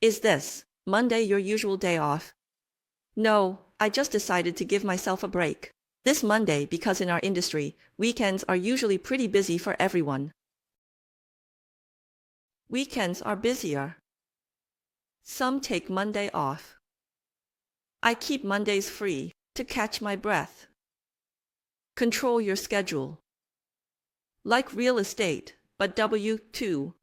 Is this Monday your usual day off? No, I just decided to give myself a break. This Monday because in our industry, weekends are usually pretty busy for everyone. Weekends are busier. Some take Monday off. I keep Mondays free to catch my breath. Control your schedule. Like real estate, but W-2.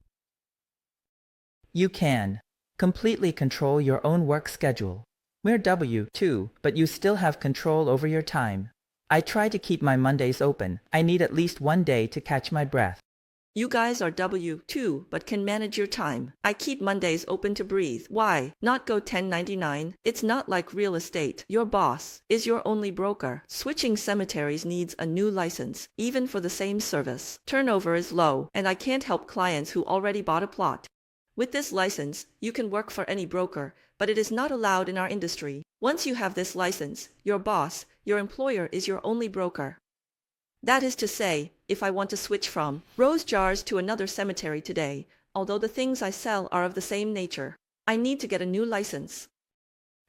You can completely control your own work schedule. We're W-2, but you still have control over your time. I try to keep my Mondays open. I need at least one day to catch my breath. You guys are W-2 but can manage your time. I keep Mondays open to breathe. Why not go 1099? It's not like real estate. Your boss is your only broker. Switching cemeteries needs a new license, even for the same service. Turnover is low, and I can't help clients who already bought a plot. With this license, you can work for any broker, but it is not allowed in our industry. Once you have this license, your boss, your employer is your only broker. That is to say, if I want to switch from rose jars to another cemetery today, although the things I sell are of the same nature, I need to get a new license.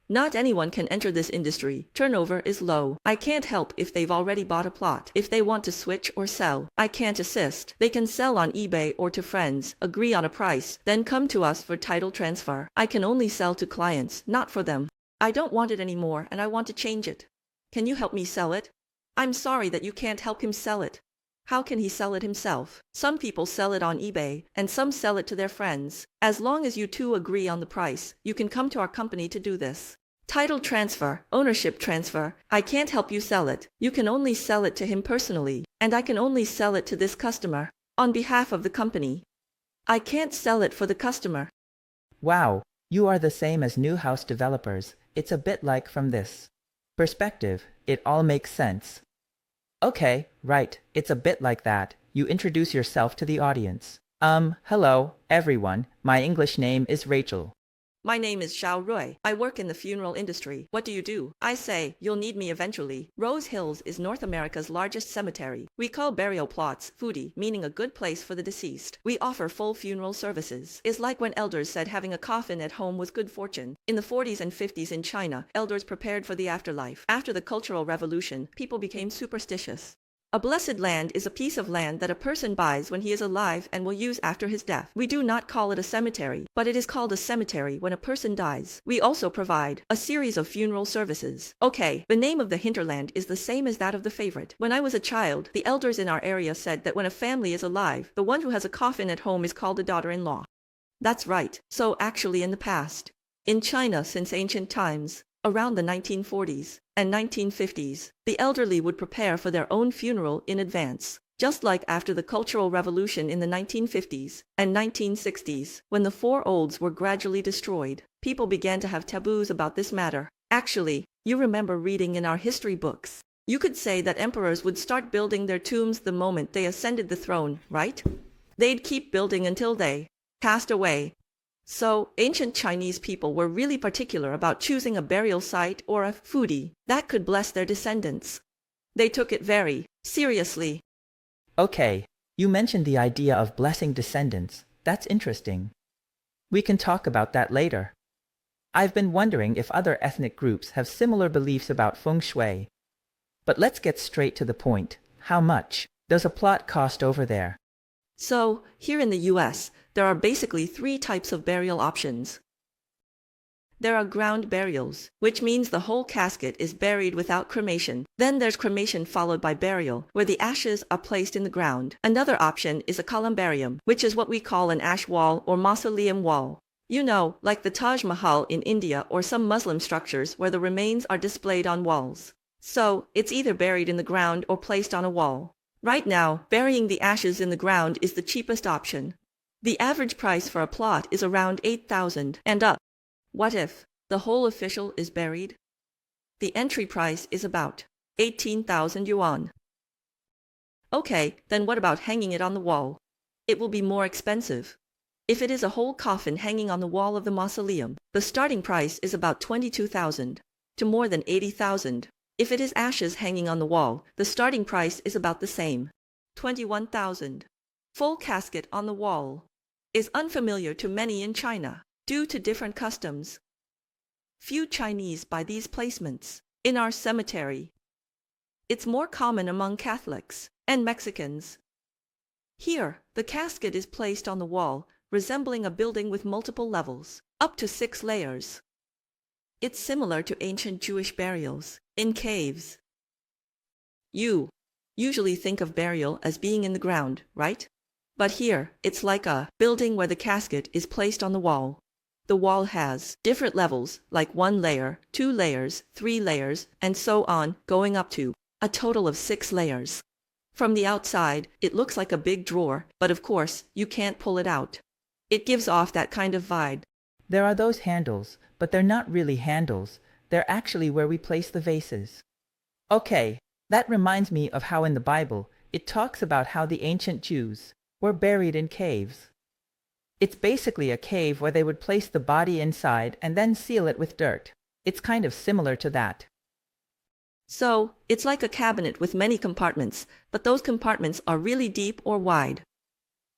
Not anyone can enter this industry. Turnover is low. I can't help if they've already bought a plot. If they want to switch or sell, I can't assist. They can sell on eBay or to friends, agree on a price, then come to us for title transfer. I can only sell to clients, not for them. I don't want it anymore and I want to change it. Can you help me sell it? I'm sorry that you can't help him sell it. How can he sell it himself? Some people sell it on eBay, and some sell it to their friends. As long as you two agree on the price, you can come to our company to do this. Title transfer, ownership transfer, I can't help you sell it. You can only sell it to him personally, and I can only sell it to this customer, on behalf of the company. I can't sell it for the customer. Wow, you are the same as new house developers. It's a bit like from this perspective, it all makes sense. Okay, right, it's a bit like that. You introduce yourself to the audience. Hello, everyone. My English name is Rachel. My name is Xiao Rui. I work in the funeral industry. What do you do? I say, you'll need me eventually. Rose Hills is North America's largest cemetery. We call burial plots fudi, meaning a good place for the deceased. We offer full funeral services. It's like when elders said having a coffin at home was good fortune. In the 40s and 50s in China, elders prepared for the afterlife. After the Cultural Revolution, people became superstitious. A blessed land is a piece of land that a person buys when he is alive and will use after his death. We do not call it a cemetery, but it is called a cemetery when a person dies. We also provide a series of funeral services. Okay, the name of the hinterland is the same as that of the favorite. When I was a child, the elders in our area said that when a family is alive, the one who has a coffin at home is called a daughter-in-law. That's right. So actually in the past, in China since ancient times, around the 1940s and 1950s, the elderly would prepare for their own funeral in advance, just like after the Cultural Revolution in the 1950s and 1960s, when the four olds were gradually destroyed. People began to have taboos about this matter. Actually, you remember reading in our history books. You could say that emperors would start building their tombs the moment they ascended the throne, right? They'd keep building until they passed away. So, ancient Chinese people were really particular about choosing a burial site or a fudi that could bless their descendants. They took it very seriously. Okay, you mentioned the idea of blessing descendants. That's interesting. We can talk about that later. I've been wondering if other ethnic groups have similar beliefs about feng shui. But let's get straight to the point. How much does a plot cost over there? So, here in the US, there are basically three types of burial options. There are ground burials, which means the whole casket is buried without cremation. Then there's cremation followed by burial, where the ashes are placed in the ground. Another option is a columbarium, which is what we call an ash wall or mausoleum wall. You know, like the Taj Mahal in India or some Muslim structures where the remains are displayed on walls. So, it's either buried in the ground or placed on a wall. Right now, burying the ashes in the ground is the cheapest option. The average price for a plot is around 8,000 and up. What if the whole official is buried? The entry price is about 18,000 yuan. Okay, then what about hanging it on the wall? It will be more expensive. If it is a whole coffin hanging on the wall of the mausoleum, the starting price is about 22,000 to more than 80,000. If it is ashes hanging on the wall, the starting price is about the same, 21,000. Full casket on the wall is unfamiliar to many in China. due to different customs. Few Chinese buy these placements in our cemetery. It's more common among Catholics and Mexicans. Here, the casket is placed on the wall, resembling a building with multiple levels, up to 6 layers. It's similar to ancient Jewish burials in caves. You usually think of burial as being in the ground, right? But here, it's like a building where the casket is placed on the wall. The wall has different levels, like 1 layer, 2 layers, 3 layers, and so on, going up to a total of 6 layers. From the outside, it looks like a big drawer, but of course, you can't pull it out. It gives off that kind of vibe. There are those handles, but they're not really handles. They're actually where we place the vases. Okay, that reminds me of how in the Bible, it talks about how the ancient Jews were buried in caves. It's basically a cave where they would place the body inside and then seal it with dirt. It's kind of similar to that. So, it's like a cabinet with many compartments, but those compartments are really deep or wide.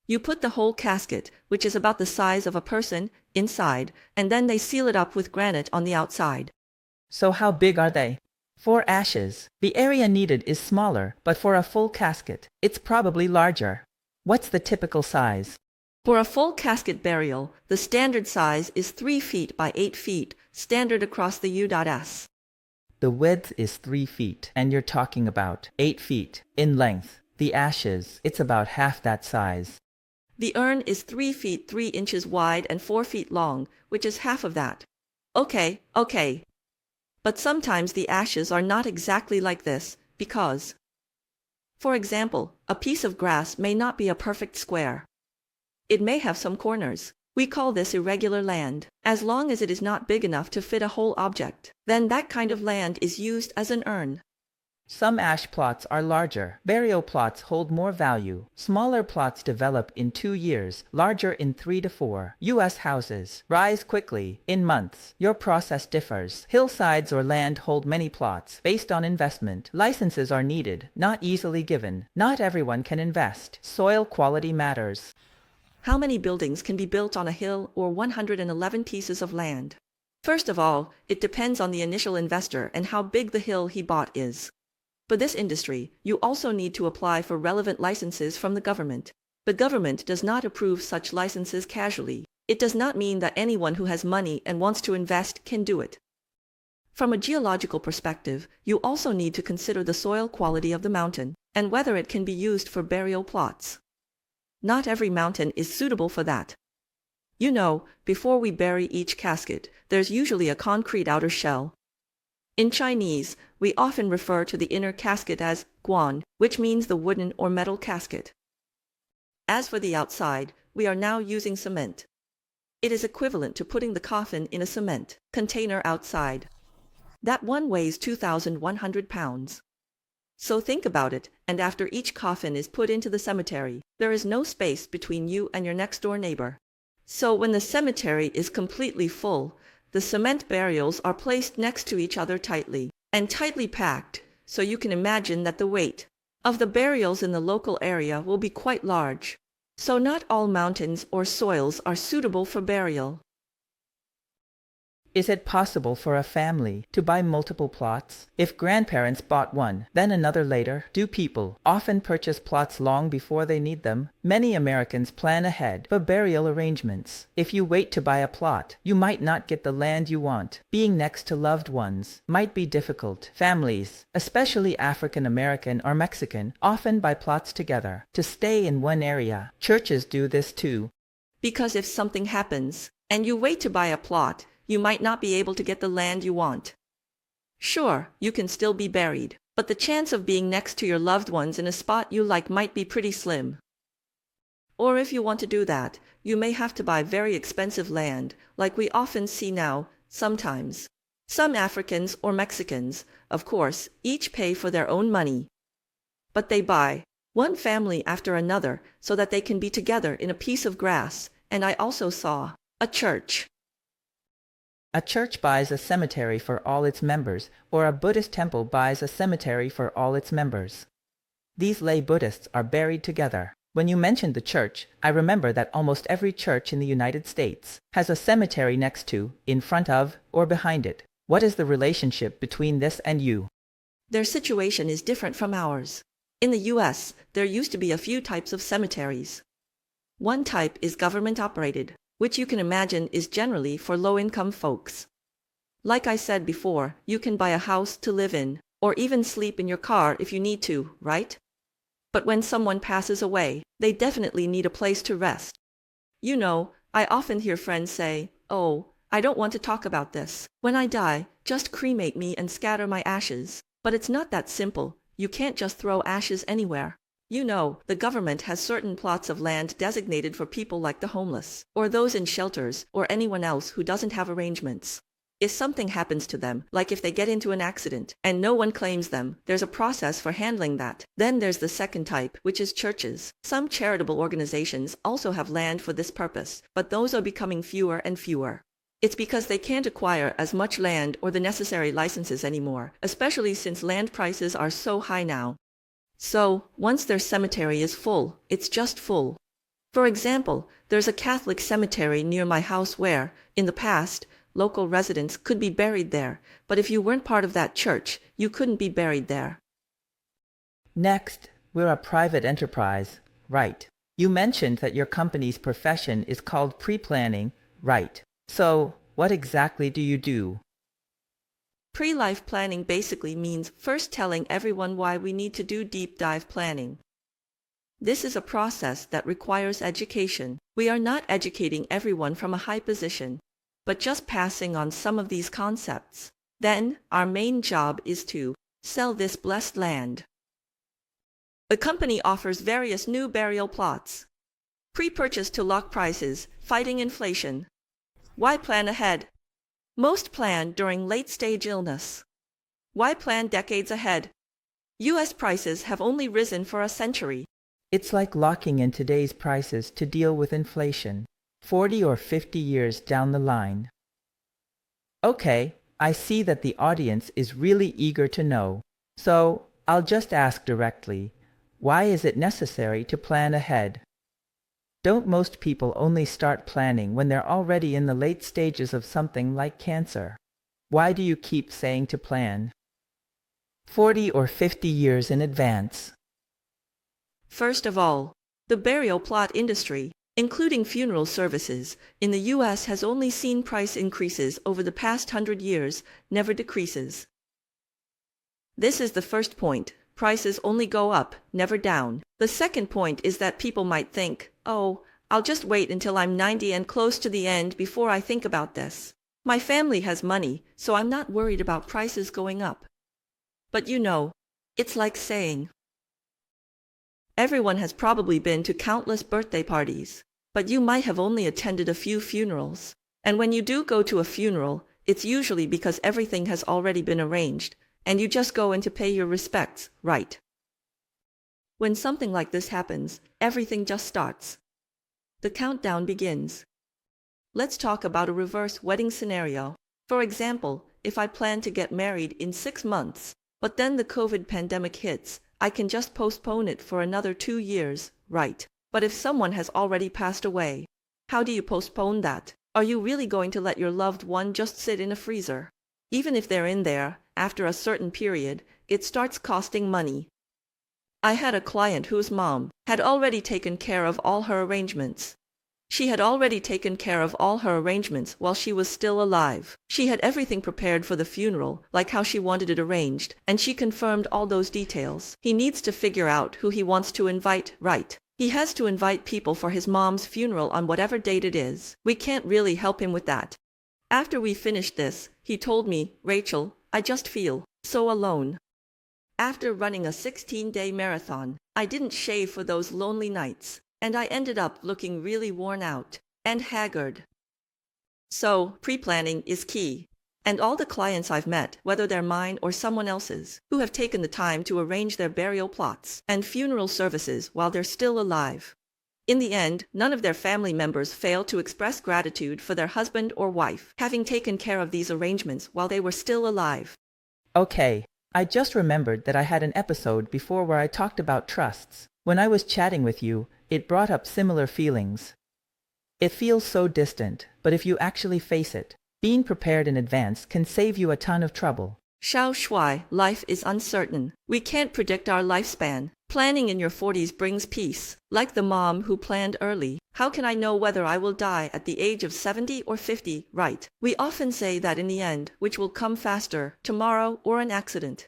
You put the whole casket, which is about the size of a person, inside, and then they seal it up with granite on the outside. So how big are they? For ashes, the area needed is smaller, but for a full casket, it's probably larger. What's the typical size? For a full casket burial, the standard size is 3 feet by 8 feet, standard across the U.S. The width is 3 feet, and you're talking about 8 feet in length. The ashes, it's about half that size. The urn is 3 feet 3 inches wide and 4 feet long, which is half of that. Okay. But sometimes the ashes are not exactly like this, because, for example, a piece of grass may not be a perfect square. It may have some corners. We call this irregular land. As long as it is not big enough to fit a whole object, then that kind of land is used as an urn. Some ash plots are larger. Burial plots hold more value. Smaller plots develop in 2 years, larger in 3 to 4. U.S. houses rise quickly in months. Your process differs. Hillsides or land hold many plots. Based on investment, licenses are needed, not easily given. Not everyone can invest. Soil quality matters. How many buildings can be built on a hill or 111 pieces of land? First of all, it depends on the initial investor and how big the hill he bought is. For this industry, you also need to apply for relevant licenses from the government. The government does not approve such licenses casually. It does not mean that anyone who has money and wants to invest can do it. From a geological perspective, you also need to consider the soil quality of the mountain and whether it can be used for burial plots. Not every mountain is suitable for that. You know, before we bury each casket, there's usually a concrete outer shell. In Chinese, we often refer to the inner casket as guan, which means the wooden or metal casket. As for the outside, we are now using cement. It is equivalent to putting the coffin in a cement container outside. That one weighs 2,100 pounds. So think about it, and after each coffin is put into the cemetery, there is no space between you and your next-door neighbor. So when the cemetery is completely full, the cement burials are placed next to each other tightly, and tightly packed, so you can imagine that the weight of the burials in the local area will be quite large. So not all mountains or soils are suitable for burial. Is it possible for a family to buy multiple plots? If grandparents bought one, then another later, do people often purchase plots long before they need them? Many Americans plan ahead for burial arrangements. If you wait to buy a plot, you might not get the land you want. Being next to loved ones might be difficult. Families, especially African American or Mexican, often buy plots together to stay in one area. Churches do this too. Because if something happens, and you wait to buy a plot, you might not be able to get the land you want. Sure, you can still be buried, but the chance of being next to your loved ones in a spot you like might be pretty slim. Or if you want to do that, you may have to buy very expensive land, like we often see now, sometimes. Some Africans or Mexicans, of course, each pay for their own money. But they buy one family after another so that they can be together in a piece of grass, and I also saw a church. A church buys a cemetery for all its members, or a Buddhist temple buys a cemetery for all its members. These lay Buddhists are buried together. When you mentioned the church, I remember that almost every church in the United States has a cemetery next to, in front of, or behind it. What is the relationship between this and you? Their situation is different from ours. In the US, there used to be a few types of cemeteries. One type is government-operated, which you can imagine is generally for low-income folks. Like I said before, you can buy a house to live in, or even sleep in your car if you need to, right? But when someone passes away, they definitely need a place to rest. You know, I often hear friends say, "Oh, I don't want to talk about this. When I die, just cremate me and scatter my ashes." But it's not that simple. You can't just throw ashes anywhere. You know, the government has certain plots of land designated for people like the homeless, or those in shelters, or anyone else who doesn't have arrangements. If something happens to them, like if they get into an accident, and no one claims them, there's a process for handling that. Then there's the second type, which is churches. Some charitable organizations also have land for this purpose, but those are becoming fewer and fewer. It's because they can't acquire as much land or the necessary licenses anymore, especially since land prices are so high now. So, once their cemetery is full, it's just full. For example, there's a Catholic cemetery near my house where, in the past, local residents could be buried there, but if you weren't part of that church, you couldn't be buried there. Next, we're a private enterprise, right? You mentioned that your company's profession is called pre-planning, right? So, what exactly do you do? Pre-life planning basically means first telling everyone why we need to do deep dive planning. This is a process that requires education. We are not educating everyone from a high position, but just passing on some of these concepts. Then, our main job is to sell this blessed land. The company offers various new burial plots. Pre-purchase to lock prices, fighting inflation. Why plan ahead? Most plan during late-stage illness. Why plan decades ahead? U.S. prices have only risen for a century. It's like locking in today's prices to deal with inflation, 40 or 50 years down the line. Okay, I see that the audience is really eager to know. So, I'll just ask directly, why is it necessary to plan ahead? Don't most people only start planning when they're already in the late stages of something like cancer? Why do you keep saying to plan 40 or 50 years in advance? First of all, the burial plot industry, including funeral services, in the U.S. has only seen price increases over the past 100 years, never decreases. This is the first point. Prices only go up, never down. The second point is that people might think, "Oh, I'll just wait until I'm 90 and close to the end before I think about this. My family has money, so I'm not worried about prices going up." But you know, it's like saying, everyone has probably been to countless birthday parties, but you might have only attended a few funerals. And when you do go to a funeral, it's usually because everything has already been arranged, and you just go in to pay your respects, right? When something like this happens, everything just starts. The countdown begins. Let's talk about a reverse wedding scenario. For example, if I plan to get married in 6 months, but then the COVID pandemic hits, I can just postpone it for another 2 years, right? But if someone has already passed away, how do you postpone that? Are you really going to let your loved one just sit in a freezer? Even if they're in there, after a certain period, it starts costing money. I had a client whose mom had already taken care of all her arrangements. She had already taken care of all her arrangements while she was still alive. She had everything prepared for the funeral, like how she wanted it arranged, and she confirmed all those details. He needs to figure out who he wants to invite, right? He has to invite people for his mom's funeral on whatever date it is. We can't really help him with that. After we finished this, he told me, "Rachel, I just feel so alone." After running a 16-day marathon, I didn't shave for those lonely nights, and I ended up looking really worn out and haggard. So, pre-planning is key. And all the clients I've met, whether they're mine or someone else's, who have taken the time to arrange their burial plots and funeral services while they're still alive. In the end, none of their family members fail to express gratitude for their husband or wife having taken care of these arrangements while they were still alive. Okay, I just remembered that I had an episode before where I talked about trusts. When I was chatting with you, it brought up similar feelings. It feels so distant, but if you actually face it, being prepared in advance can save you a ton of trouble. Xiao Shuai, life is uncertain. We can't predict our lifespan. Planning in your 40s brings peace. Like the mom who planned early. How can I know whether I will die at the age of 70 or 50, right? We often say that in the end, which will come faster, tomorrow or an accident.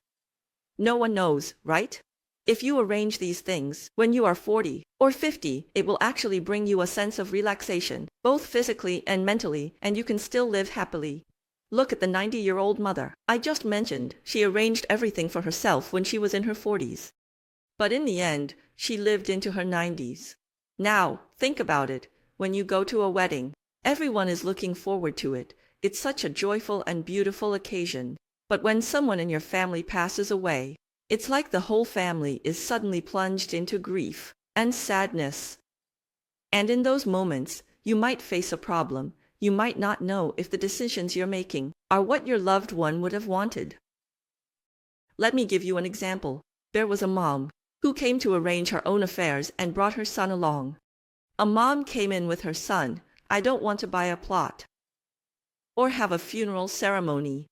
No one knows, right? If you arrange these things, when you are 40 or 50, it will actually bring you a sense of relaxation, both physically and mentally, and you can still live happily. Look at the 90-year-old mother I just mentioned. She arranged everything for herself when she was in her 40s. But in the end, she lived into her 90s. Now, think about it. When you go to a wedding, everyone is looking forward to it. It's such a joyful and beautiful occasion. But when someone in your family passes away, it's like the whole family is suddenly plunged into grief and sadness. And in those moments, you might face a problem. You might not know if the decisions you're making are what your loved one would have wanted. Let me give you an example. There was a mom who came to arrange her own affairs and brought her son along. A mom came in with her son. I don't want to buy a plot or have a funeral ceremony.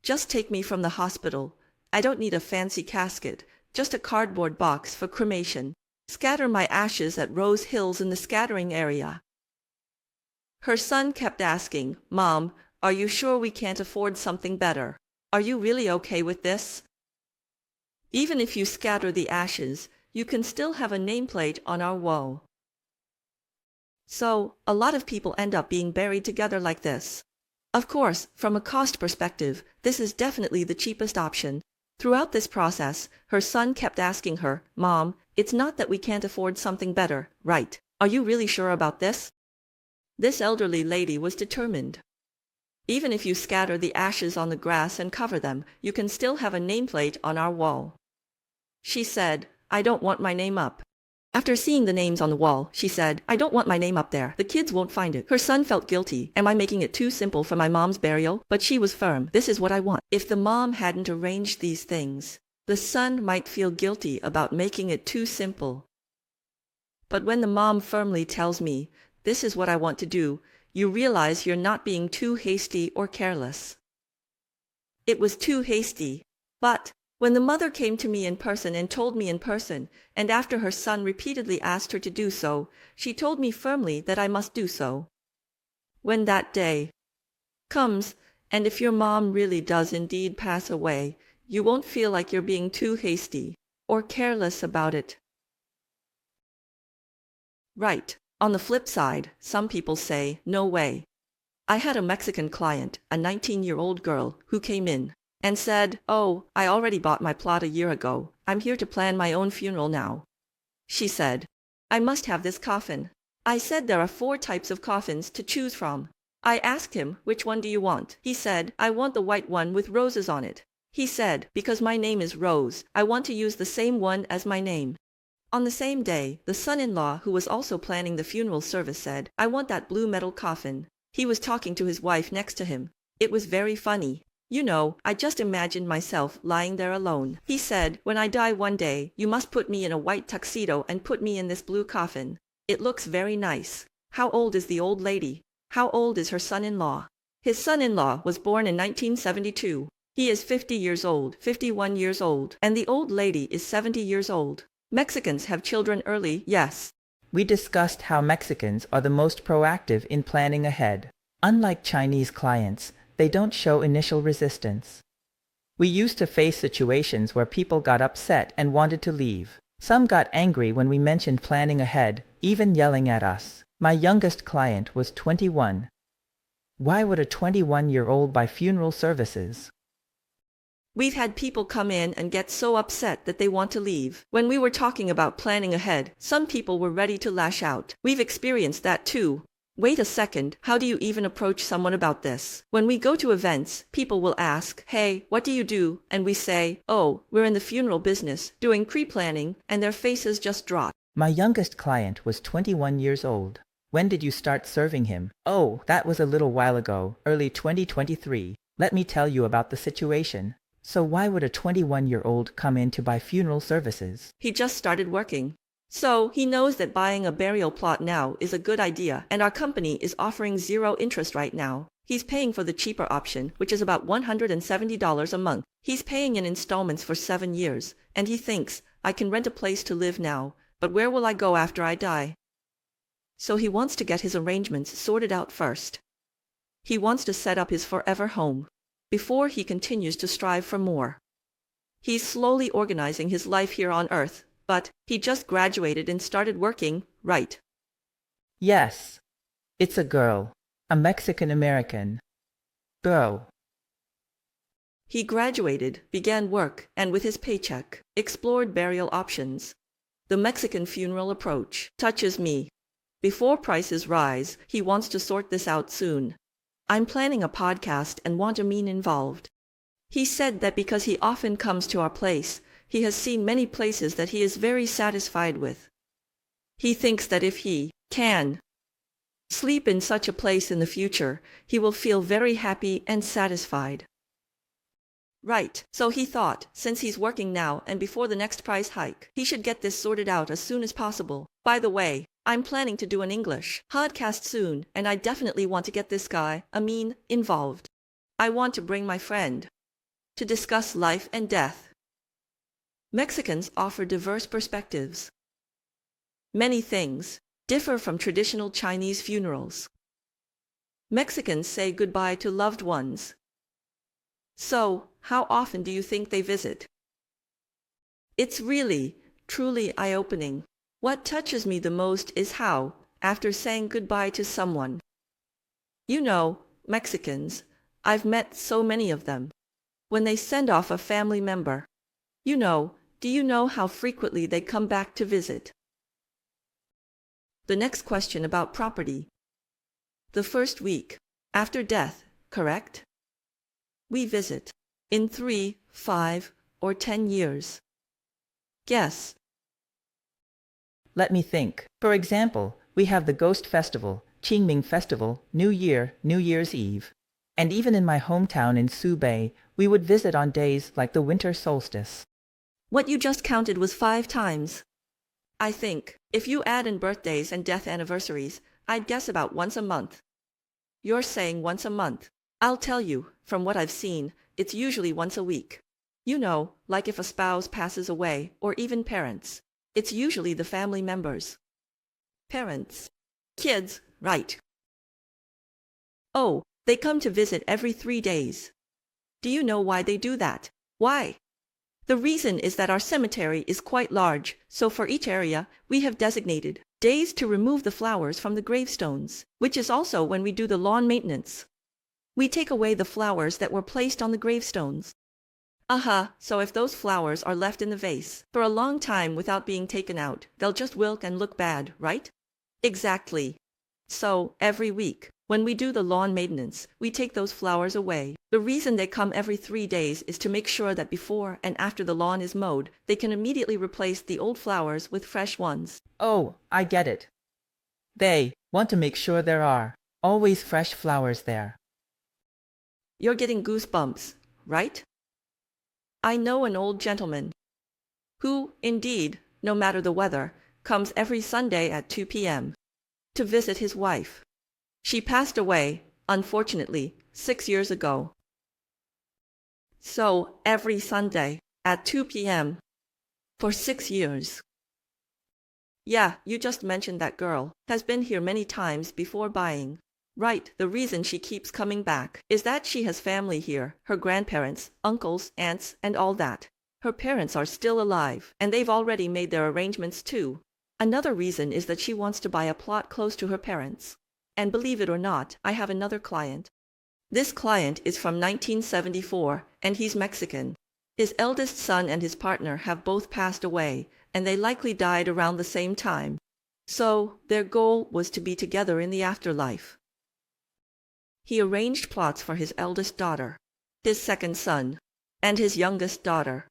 Just take me from the hospital. I don't need a fancy casket, just a cardboard box for cremation. Scatter my ashes at Rose Hills in the scattering area. Her son kept asking, Mom, are you sure we can't afford something better? Are you really okay with this? Even if you scatter the ashes, you can still have a nameplate on our wall. So, a lot of people end up being buried together like this. Of course, from a cost perspective, this is definitely the cheapest option. Throughout this process, her son kept asking her, Mom, it's not that we can't afford something better, right? Are you really sure about this? This elderly lady was determined. Even if you scatter the ashes on the grass and cover them, you can still have a nameplate on our wall. She said, I don't want my name up. After seeing the names on the wall, she said, I don't want my name up there. The kids won't find it. Her son felt guilty. Am I making it too simple for my mom's burial? But she was firm. This is what I want. If the mom hadn't arranged these things, the son might feel guilty about making it too simple. But when the mom firmly tells me, this is what I want to do, you realize you're not being too hasty or careless. It was too hasty. But when the mother came to me in person and told me in person, and after her son repeatedly asked her to do so, she told me firmly that I must do so. When that day comes, and if your mom really does indeed pass away, you won't feel like you're being too hasty or careless about it. Right. On the flip side, some people say, no way. I had a Mexican client, a 19-year-old girl, who came in and said, oh, I already bought my plot a year ago. I'm here to plan my own funeral now. She said, I must have this coffin. I said there are 4 types of coffins to choose from. I asked him, which one do you want? He said, I want the white one with roses on it. He said, because my name is Rose, I want to use the same one as my name. On the same day, the son-in-law who was also planning the funeral service said, I want that blue metal coffin. He was talking to his wife next to him. It was very funny. You know, I just imagined myself lying there alone. He said, when I die one day, you must put me in a white tuxedo and put me in this blue coffin. It looks very nice. How old is the old lady? How old is her son-in-law? His son-in-law was born in 1972. He is 50 years old, 51 years old, and the old lady is 70 years old. Mexicans have children early, yes. We discussed how Mexicans are the most proactive in planning ahead. Unlike Chinese clients, they don't show initial resistance. We used to face situations where people got upset and wanted to leave. Some got angry when we mentioned planning ahead, even yelling at us. My youngest client was 21. Why would a 21-year-old buy funeral services? We've had people come in and get so upset that they want to leave. When we were talking about planning ahead, some people were ready to lash out. We've experienced that too. Wait a second, how do you even approach someone about this? When we go to events, people will ask, hey, what do you do? And we say, oh, we're in the funeral business, doing pre-planning, and their faces just drop. My youngest client was 21 years old. When did you start serving him? Oh, that was a little while ago, early 2023. Let me tell you about the situation. So why would a 21-year-old come in to buy funeral services? He just started working. So he knows that buying a burial plot now is a good idea, and our company is offering 0 interest right now. He's paying for the cheaper option, which is about $170 a month. He's paying in installments for 7 years, and he thinks, I can rent a place to live now, but where will I go after I die? So he wants to get his arrangements sorted out first. He wants to set up his forever home before he continues to strive for more. He's slowly organizing his life here on Earth, but he just graduated and started working, right? Yes. It's a girl. A Mexican-American girl. He graduated, began work, and with his paycheck, explored burial options. The Mexican funeral approach touches me. Before prices rise, he wants to sort this out soon. I'm planning a podcast and want Amin involved. He said that because he often comes to our place, he has seen many places that he is very satisfied with. He thinks that if he can sleep in such a place in the future, he will feel very happy and satisfied. Right, so he thought, since he's working now and before the next price hike, he should get this sorted out as soon as possible. By the way, I'm planning to do an English podcast soon, and I definitely want to get this guy, Amin, involved. I want to bring my friend to discuss life and death. Mexicans offer diverse perspectives. Many things differ from traditional Chinese funerals. Mexicans say goodbye to loved ones. So, how often do you think they visit? It's really, truly eye-opening. What touches me the most is how, after saying goodbye to someone, you know, Mexicans, I've met so many of them, when they send off a family member, do you know how frequently they come back to visit? The next question about property. The first week, after death, correct? We visit. In 3, 5, or 10 years. Guess. Let me think. For example, we have the Ghost Festival, Qingming Festival, New Year, New Year's Eve. And even in my hometown in Subei, we would visit on days like the winter solstice. What you just counted was 5 times. I think, if you add in birthdays and death anniversaries, I'd guess about once a month. You're saying once a month. I'll tell you, from what I've seen, it's usually once a week. Like if a spouse passes away, or even parents. It's usually the family members. Parents. Kids, right. Oh, they come to visit every 3 days. Do you know why they do that? Why? The reason is that our cemetery is quite large, so for each area, we have designated days to remove the flowers from the gravestones, which is also when we do the lawn maintenance. We take away the flowers that were placed on the gravestones. So if those flowers are left in the vase for a long time without being taken out, they'll just wilt and look bad, right? Exactly. So, every week, when we do the lawn maintenance, we take those flowers away. The reason they come every 3 days is to make sure that before and after the lawn is mowed, they can immediately replace the old flowers with fresh ones. Oh, I get it. They want to make sure there are always fresh flowers there. You're getting goosebumps, right? I know an old gentleman who, indeed, no matter the weather, comes every Sunday at 2 p.m. to visit his wife. She passed away, unfortunately, 6 years ago. So, every Sunday at 2 p.m. for 6 years. Yeah, you just mentioned that girl has been here many times before buying. Right, the reason she keeps coming back is that she has family here, her grandparents, uncles, aunts, and all that. Her parents are still alive, and they've already made their arrangements too. Another reason is that she wants to buy a plot close to her parents. And believe it or not, I have another client. This client is from 1974, and he's Mexican. His eldest son and his partner have both passed away, and they likely died around the same time. So, their goal was to be together in the afterlife. He arranged plots for his eldest daughter, his second son, and his youngest daughter.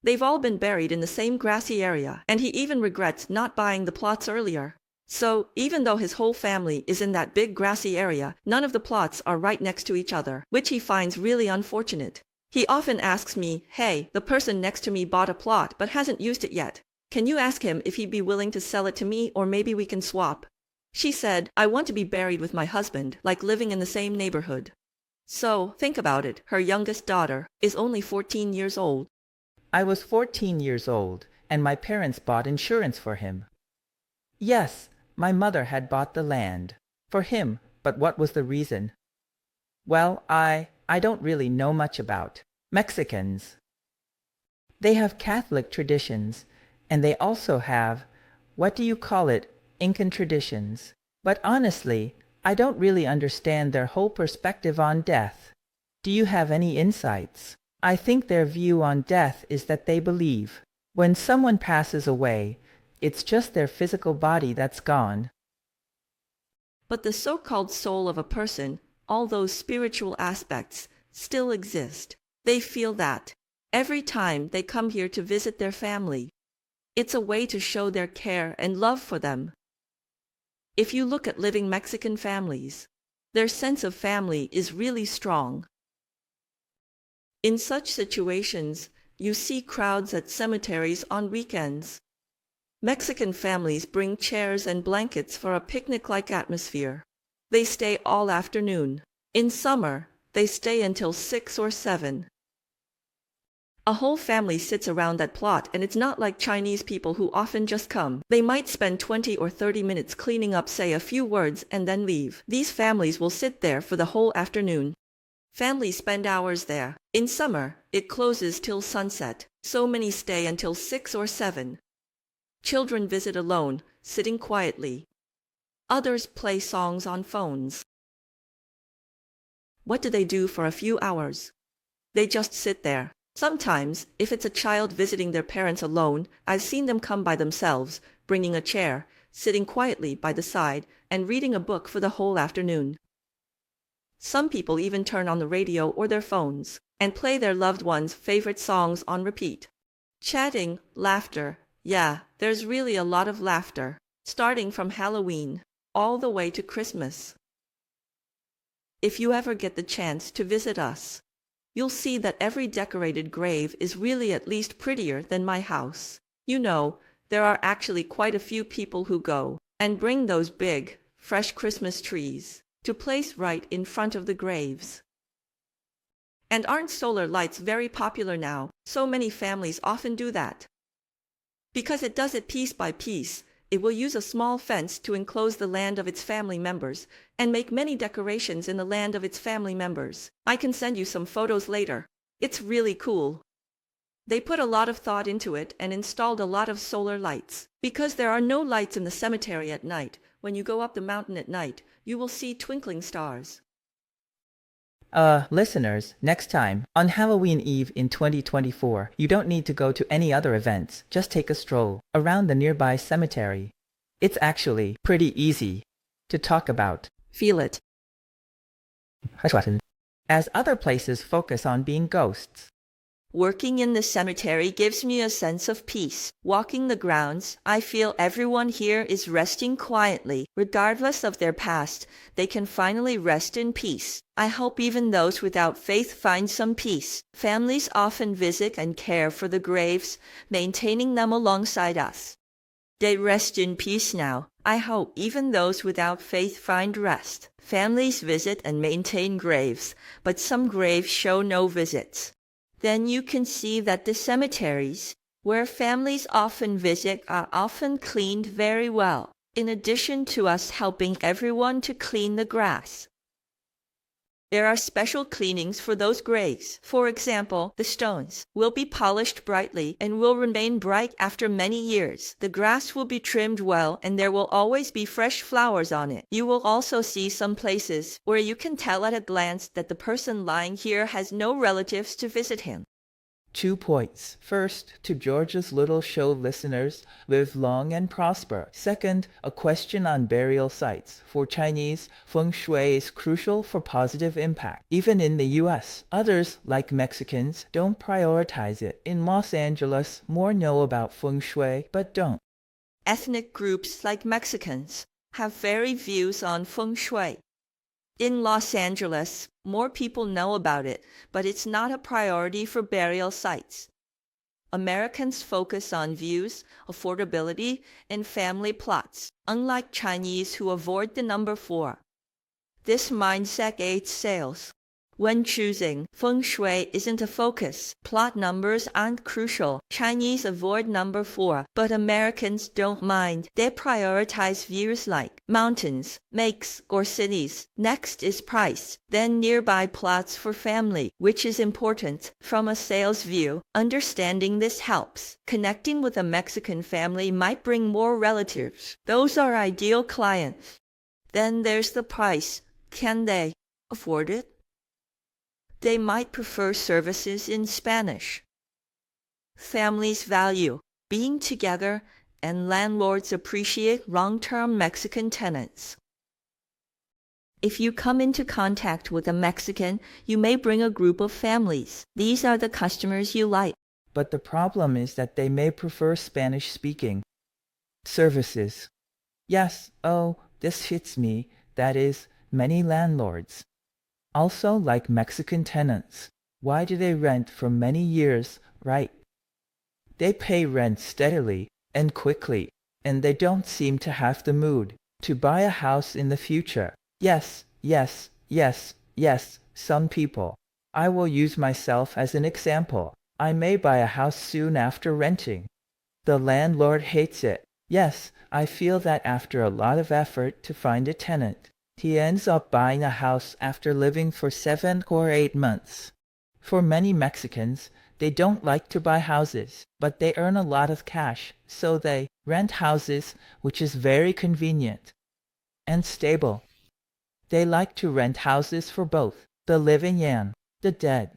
They've all been buried in the same grassy area, and he even regrets not buying the plots earlier. So, even though his whole family is in that big grassy area, none of the plots are right next to each other, which he finds really unfortunate. He often asks me, hey, the person next to me bought a plot but hasn't used it yet. Can you ask him if he'd be willing to sell it to me, or maybe we can swap? She said, I want to be buried with my husband, like living in the same neighborhood. So, think about it, her youngest daughter is only 14 years old. I was 14 years old, and my parents bought insurance for him. Yes, my mother had bought the land for him, but what was the reason? Well, I don't really know much about Mexicans. They have Catholic traditions, and they also have, what do you call it, Incan traditions. But honestly, I don't really understand their whole perspective on death. Do you have any insights? I think their view on death is that they believe when someone passes away, it's just their physical body that's gone. But the so-called soul of a person, all those spiritual aspects, still exist. They feel that every time they come here to visit their family. It's a way to show their care and love for them. If you look at living Mexican families, their sense of family is really strong. In such situations, you see crowds at cemeteries on weekends. Mexican families bring chairs and blankets for a picnic-like atmosphere. They stay all afternoon. In summer, they stay until 6 or 7. A whole family sits around that plot, and it's not like Chinese people who often just come. They might spend 20 or 30 minutes cleaning up, say a few words, and then leave. These families will sit there for the whole afternoon. Families spend hours there. In summer, it closes till sunset, so many stay until 6 or 7. Children visit alone, sitting quietly. Others play songs on phones. What do they do for a few hours? They just sit there. Sometimes, if it's a child visiting their parents alone, I've seen them come by themselves, bringing a chair, sitting quietly by the side, and reading a book for the whole afternoon. Some people even turn on the radio or their phones and play their loved ones' favorite songs on repeat. Chatting, laughter. Yeah, there's really a lot of laughter, starting from Halloween all the way to Christmas. If you ever get the chance to visit us, you'll see that every decorated grave is really at least prettier than my house. You know, there are actually quite a few people who go and bring those big, fresh Christmas trees to place right in front of the graves. And aren't solar lights very popular now? So many families often do that. Because it does it piece by piece, it will use a small fence to enclose the land of its family members and make many decorations in the land of its family members. I can send you some photos later. It's really cool. They put a lot of thought into it and installed a lot of solar lights. Because there are no lights in the cemetery at night, when you go up the mountain at night, you will see twinkling stars. Listeners, next time, on Halloween Eve in 2024, you don't need to go to any other events. Just take a stroll around the nearby cemetery. It's actually pretty easy to talk about. Feel it. As other places focus on being ghosts. Working in the cemetery gives me a sense of peace. Walking the grounds, I feel everyone here is resting quietly. Regardless of their past, they can finally rest in peace. I hope even those without faith find some peace. Families often visit and care for the graves, maintaining them alongside us. They rest in peace now. I hope even those without faith find rest. Families visit and maintain graves, but some graves show no visits. Then you can see that the cemeteries, where families often visit, are often cleaned very well, in addition to us helping everyone to clean the grass. There are special cleanings for those graves. For example, the stones will be polished brightly and will remain bright after many years. The grass will be trimmed well and there will always be fresh flowers on it. You will also see some places where you can tell at a glance that the person lying here has no relatives to visit him. 2 points. First, to George's Little Show listeners, live long and prosper. Second, a question on burial sites. For Chinese, feng shui is crucial for positive impact. Even in the US, others, like Mexicans, don't prioritize it. In Los Angeles, more know about feng shui, but don't. Ethnic groups like Mexicans have varied views on feng shui. In Los Angeles, more people know about it, but it's not a priority for burial sites. Americans focus on views, affordability, and family plots, unlike Chinese who avoid the number 4. This mindset aids sales. When choosing, feng shui isn't a focus. Plot numbers aren't crucial. Chinese avoid number 4, but Americans don't mind. They prioritize views like mountains, makes, or cities. Next is price, then nearby plots for family, which is important. From a sales view, understanding this helps. Connecting with a Mexican family might bring more relatives. Those are ideal clients. Then there's the price. Can they afford it? They might prefer services in Spanish. Families value being together, and landlords appreciate long-term Mexican tenants. If you come into contact with a Mexican, you may bring a group of families. These are the customers you like. But the problem is that they may prefer Spanish-speaking services. Yes, oh, this hits me. That is, many landlords also like Mexican tenants. Why do they rent for many years, right? They pay rent steadily and quickly, and they don't seem to have the mood to buy a house in the future. Yes, some people. I will use myself as an example. I may buy a house soon after renting. The landlord hates it. Yes, I feel that after a lot of effort to find a tenant, he ends up buying a house after living for 7 or 8 months. For many Mexicans, they don't like to buy houses, but they earn a lot of cash, so they rent houses, which is very convenient and stable. They like to rent houses for both the living and the dead.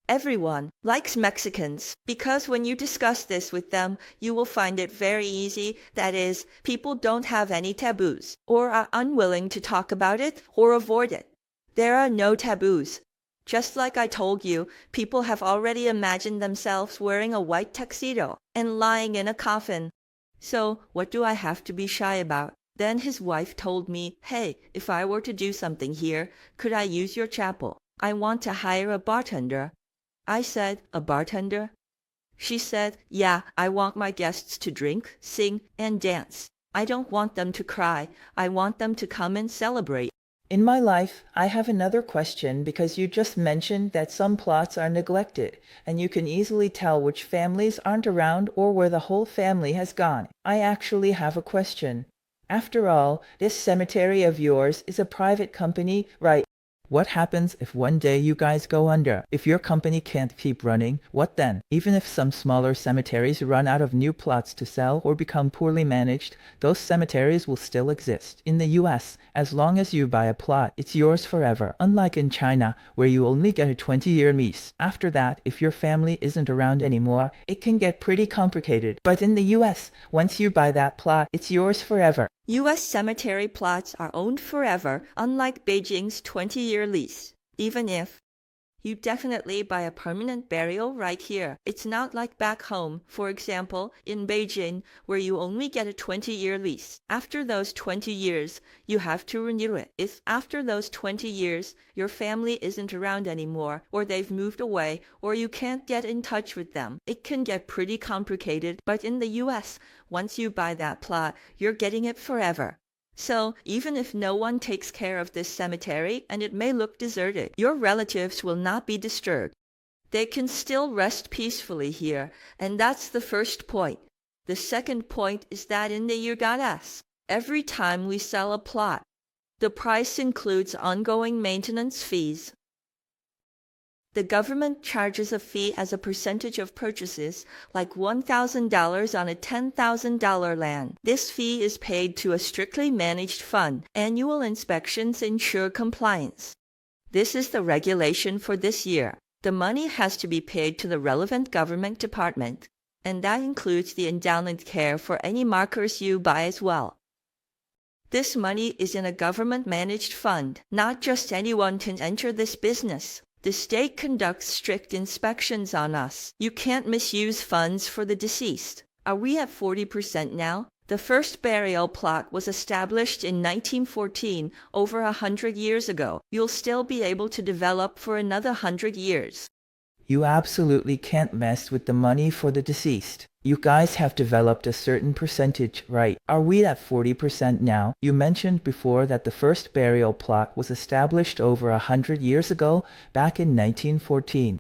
Everyone likes Mexicans because when you discuss this with them, you will find it very easy. That is, people don't have any taboos or are unwilling to talk about it or avoid it. There are no taboos. Just like I told you, people have already imagined themselves wearing a white tuxedo and lying in a coffin. So what do I have to be shy about? Then his wife told me, hey, if I were to do something here, could I use your chapel? I want to hire a bartender. I said, a bartender? She said, yeah, I want my guests to drink, sing, and dance. I don't want them to cry. I want them to come and celebrate. In my life, I have another question because you just mentioned that some plots are neglected, and you can easily tell which families aren't around or where the whole family has gone. I actually have a question. After all, this cemetery of yours is a private company, right? What happens if one day you guys go under? If your company can't keep running, what then? Even if some smaller cemeteries run out of new plots to sell or become poorly managed, those cemeteries will still exist. In the US, as long as you buy a plot, it's yours forever. Unlike in China, where you only get a 20-year lease. After that, if your family isn't around anymore, it can get pretty complicated. But in the US, once you buy that plot, it's yours forever. U.S. cemetery plots are owned forever, unlike Beijing's 20-year lease. Even if you definitely buy a permanent burial right here. It's not like back home, for example, in Beijing, where you only get a 20-year lease. After those 20 years, you have to renew it. If after those 20 years, your family isn't around anymore, or they've moved away, or you can't get in touch with them, it can get pretty complicated. But in the US, once you buy that plot, you're getting it forever. So, even if no one takes care of this cemetery and it may look deserted, your relatives will not be disturbed. They can still rest peacefully here, and that's the first point. The second point is that in the US, every time we sell a plot, the price includes ongoing maintenance fees. The government charges a fee as a percentage of purchases, like $1,000 on a $10,000 land. This fee is paid to a strictly managed fund. Annual inspections ensure compliance. This is the regulation for this year. The money has to be paid to the relevant government department, and that includes the endowment care for any markers you buy as well. This money is in a government-managed fund. Not just anyone can enter this business. The state conducts strict inspections on us. You can't misuse funds for the deceased. Are we at 40% now? The first burial plot was established in 1914, over 100 years ago. You'll still be able to develop for another 100 years. You absolutely can't mess with the money for the deceased. You guys have developed a certain percentage, right? Are we at 40% now? You mentioned before that the first burial plot was established over 100 years ago, back in 1914.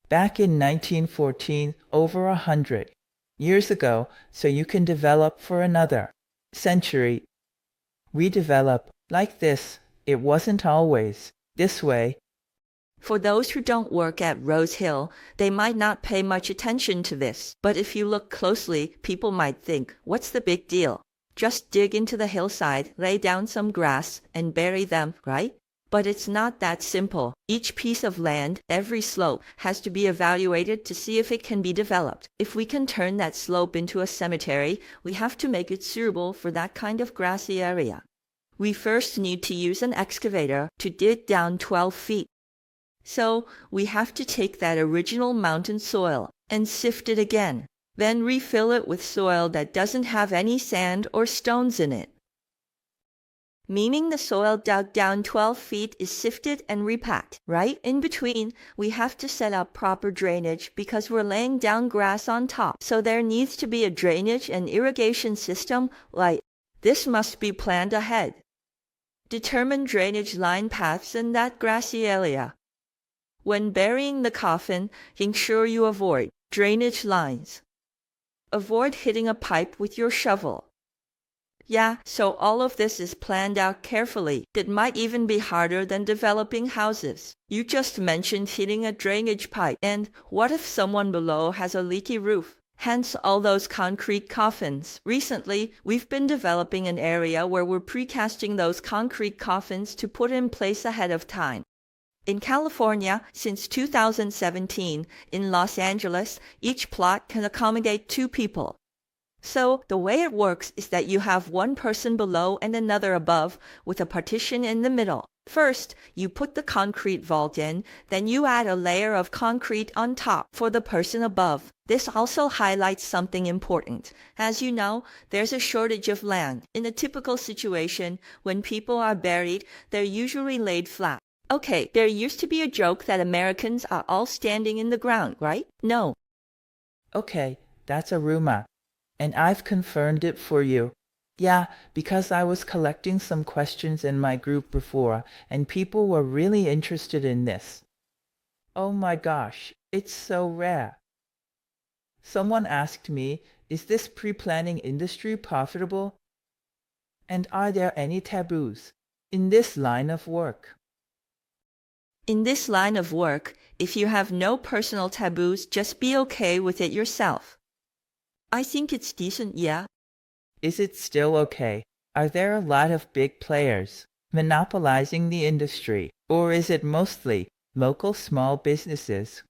Back in 1914, over 100 years ago, so you can develop for another century. We develop like this. It wasn't always this way. For those who don't work at Rose Hill, they might not pay much attention to this. But if you look closely, people might think, what's the big deal? Just dig into the hillside, lay down some grass, and bury them, right? But it's not that simple. Each piece of land, every slope, has to be evaluated to see if it can be developed. If we can turn that slope into a cemetery, we have to make it suitable for that kind of grassy area. We first need to use an excavator to dig down 12 feet. So we have to take that original mountain soil and sift it again, then refill it with soil that doesn't have any sand or stones in it. Meaning the soil dug down 12 feet is sifted and repacked. Right in between, we have to set up proper drainage because we're laying down grass on top. So there needs to be a drainage and irrigation system like this must be planned ahead. Determine drainage line paths in that grassy area. When burying the coffin, ensure you avoid drainage lines. Avoid hitting a pipe with your shovel. Yeah, so all of this is planned out carefully. It might even be harder than developing houses. You just mentioned hitting a drainage pipe, and what if someone below has a leaky roof? Hence all those concrete coffins. Recently, we've been developing an area where we're precasting those concrete coffins to put in place ahead of time. In California, since 2017, in Los Angeles, each plot can accommodate 2 people. So the way it works is that you have one person below and another above, with a partition in the middle. First, you put the concrete vault in, then you add a layer of concrete on top for the person above. This also highlights something important. As you know, there's a shortage of land. In a typical situation, when people are buried, they're usually laid flat. Okay, there used to be a joke that Americans are all standing in the ground, right? No. Okay, that's a rumor. And I've confirmed it for you. Yeah, because I was collecting some questions in my group before, and people were really interested in this. Oh my gosh, it's so rare. Someone asked me, is this pre-planning industry profitable? And are there any taboos in this line of work? In this line of work, if you have no personal taboos, just be okay with it yourself. I think it's decent, yeah. Is it still okay? Are there a lot of big players monopolizing the industry, or is it mostly local small businesses?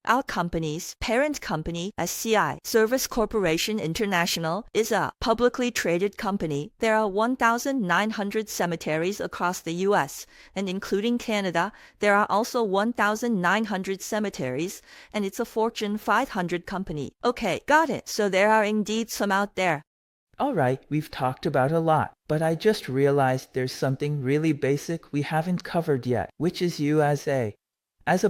Our company's parent company, SCI, Service Corporation International, is a publicly traded company. There are 1,900 cemeteries across the U.S., and including Canada, there are also 1,900 cemeteries, and it's a Fortune 500 company. Okay, got it. So there are indeed some out there. All right, we've talked about a lot, but I just realized there's something really basic we haven't covered yet, which is you as a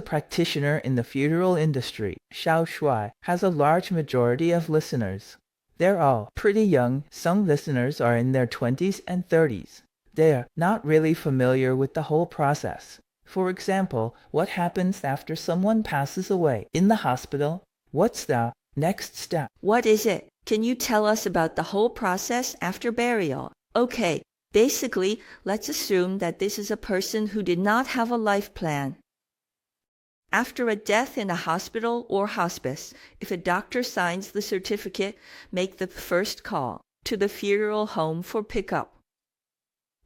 practitioner in the funeral industry. Xiao Shuai has a large majority of listeners. They're all pretty young. Some listeners are in their 20s and 30s. They're not really familiar with the whole process. For example, what happens after someone passes away in the hospital? What's the next step? What is it? Can you tell us about the whole process after burial? Okay, basically, let's assume that this is a person who did not have a life plan. After a death in a hospital or hospice, if a doctor signs the certificate, make the first call to the funeral home for pickup.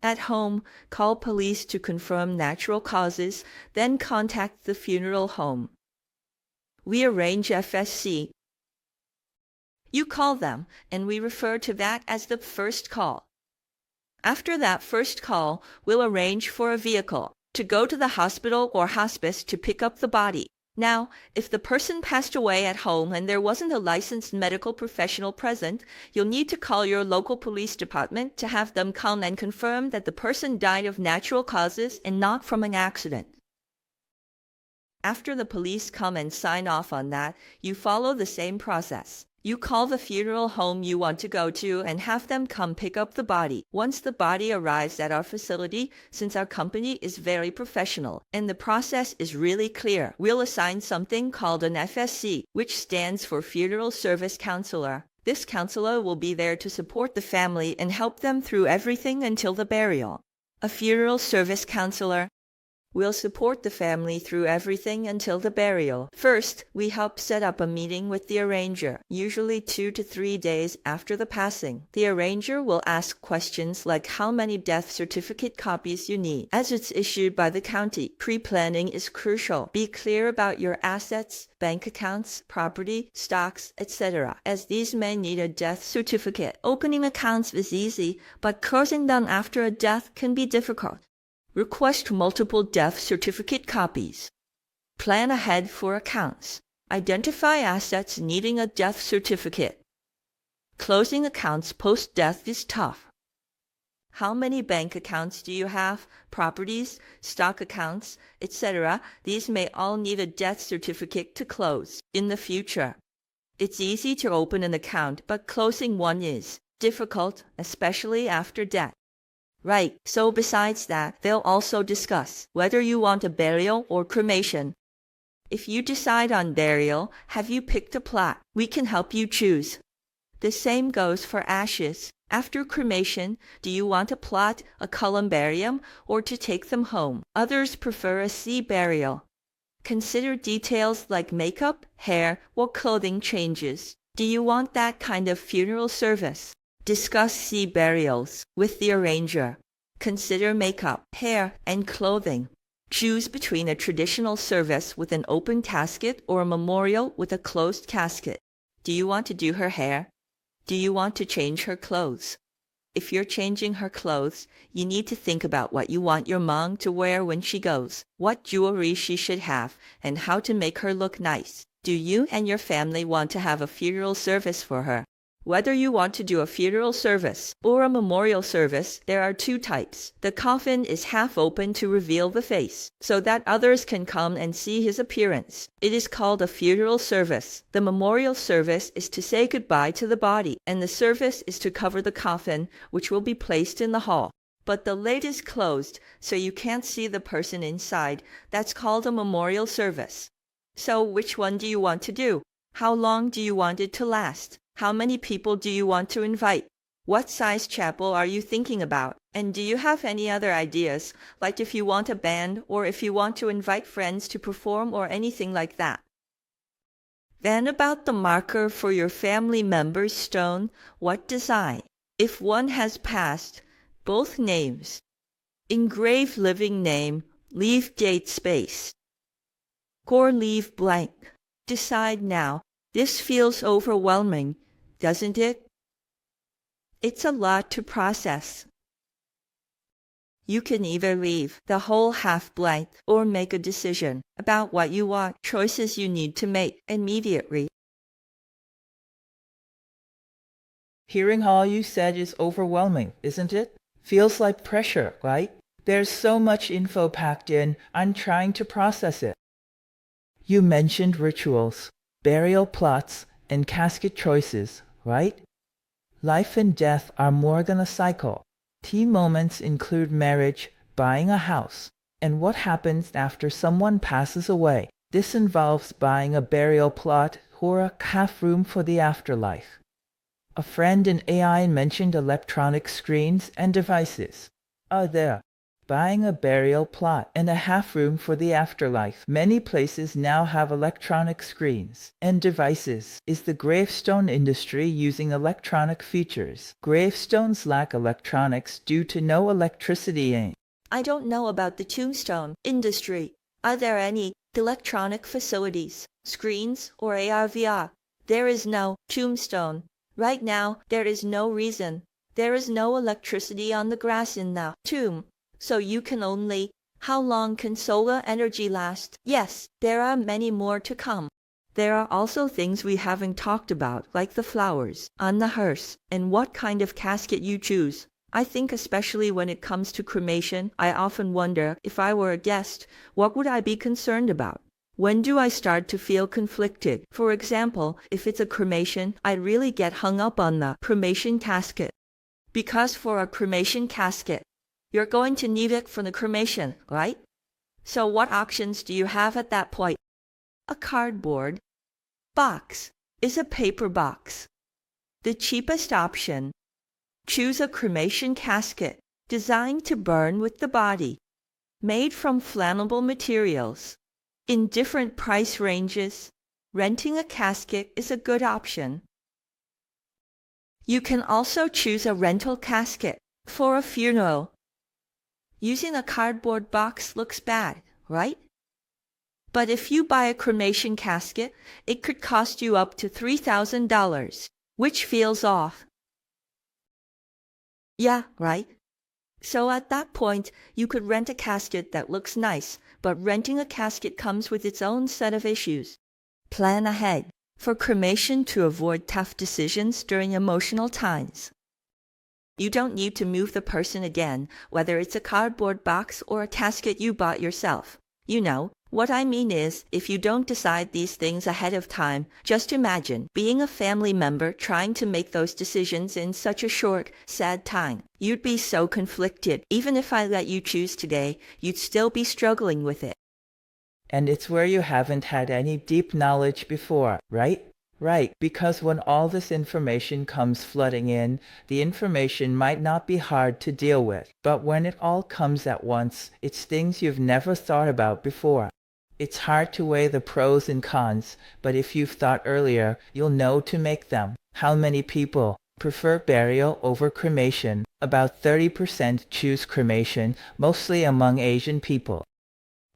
At home, call police to confirm natural causes, then contact the funeral home. We arrange FSC. You call them, and we refer to that as the first call. After that first call, we'll arrange for a vehicle to go to the hospital or hospice to pick up the body. Now, if the person passed away at home and there wasn't a licensed medical professional present, you'll need to call your local police department to have them come and confirm that the person died of natural causes and not from an accident. After the police come and sign off on that, you follow the same process. You call the funeral home you want to go to and have them come pick up the body. Once the body arrives at our facility, since our company is very professional and the process is really clear, we'll assign something called an FSC, which stands for Funeral Service Counselor. This counselor will be there to support the family and help them through everything until the burial. A funeral service counselor will support the family through everything until the burial. First, we help set up a meeting with the arranger, usually 2 to 3 days after the passing. The arranger will ask questions like how many death certificate copies you need, as it's issued by the county. Pre-planning is crucial. Be clear about your assets, bank accounts, property, stocks, etc., as these may need a death certificate. Opening accounts is easy, but closing them after a death can be difficult. Request multiple death certificate copies. Plan ahead for accounts. Identify assets needing a death certificate. Closing accounts post-death is tough. How many bank accounts do you have? Properties, stock accounts, etc. These may all need a death certificate to close in the future. It's easy to open an account, but closing one is difficult, especially after death. Right, so besides that, they'll also discuss whether you want a burial or cremation. If you decide on burial, have you picked a plot? We can help you choose. The same goes for ashes. After cremation, do you want a plot, a columbarium, or to take them home? Others prefer a sea burial. Consider details like makeup, hair, or clothing changes. Do you want that kind of funeral service? Discuss sea burials with the arranger. Consider makeup, hair, and clothing. Choose between a traditional service with an open casket or a memorial with a closed casket. Do you want to do her hair? Do you want to change her clothes? If you're changing her clothes, you need to think about what you want your mom to wear when she goes, what jewelry she should have, and how to make her look nice. Do you and your family want to have a funeral service for her? Whether you want to do a funeral service or a memorial service, there are 2 types. The coffin is half open to reveal the face, so that others can come and see his appearance. It is called a funeral service. The memorial service is to say goodbye to the body, and the service is to cover the coffin, which will be placed in the hall. But the lid is closed, so you can't see the person inside. That's called a memorial service. So which one do you want to do? How long do you want it to last? How many people do you want to invite? What size chapel are you thinking about? And do you have any other ideas, like if you want a band or if you want to invite friends to perform or anything like that? Then about the marker for your family member's stone, what design? If one has passed, both names. Engrave living name, leave date space. Or leave blank. Decide now. This feels overwhelming, doesn't it? It's a lot to process. You can either leave the whole half blank or make a decision about what you want, choices you need to make immediately. Hearing all you said is overwhelming, isn't it? Feels like pressure, right? There's so much info packed in, I'm trying to process it. You mentioned rituals, burial plots, and casket choices, right? Life and death are more than a cycle. Key moments include marriage, buying a house, and what happens after someone passes away. This involves buying a burial plot or a half room for the afterlife. A friend in AI mentioned electronic screens and devices. Buying a burial plot and a half room for the afterlife. Many places now have electronic screens and devices. Is the gravestone industry using electronic features? Gravestones lack electronics due to no electricity. I don't know about the tombstone industry. Are there any electronic facilities, screens, or AR/VR? There is no tombstone. Right now, there is no reason. There is no electricity on the grass in the tomb. So you can only How long can solar energy last? Yes, there are many more to come. There are also things we haven't talked about, like the flowers on the hearse and what kind of casket you choose. I think especially when it comes to cremation, I often wonder if I were a guest, what would I be concerned about? When do I start to feel conflicted? For example, if it's a cremation, I really get hung up on the cremation casket. Because for a cremation casket, you're going to need it for the cremation, right? So what options do you have at that point? A cardboard box is a paper box. The cheapest option. Choose a cremation casket designed to burn with the body, made from flammable materials. In different price ranges, renting a casket is a good option. You can also choose a rental casket for a funeral. Using a cardboard box looks bad, right? But if you buy a cremation casket, it could cost you up to $3,000, which feels off. Yeah, right. So at that point, you could rent a casket that looks nice, but renting a casket comes with its own set of issues. Plan ahead for cremation to avoid tough decisions during emotional times. You don't need to move the person again, whether it's a cardboard box or a casket you bought yourself. You know, what I mean is, if you don't decide these things ahead of time, just imagine being a family member trying to make those decisions in such a short, sad time. You'd be so conflicted. Even if I let you choose today, you'd still be struggling with it. And it's where you haven't had any deep knowledge before, right? Right, because when all this information comes flooding in, the information might not be hard to deal with. But when it all comes at once, it's things you've never thought about before. It's hard to weigh the pros and cons, but if you've thought earlier, you'll know to make them. How many people prefer burial over cremation? About 30% choose cremation, mostly among Asian people.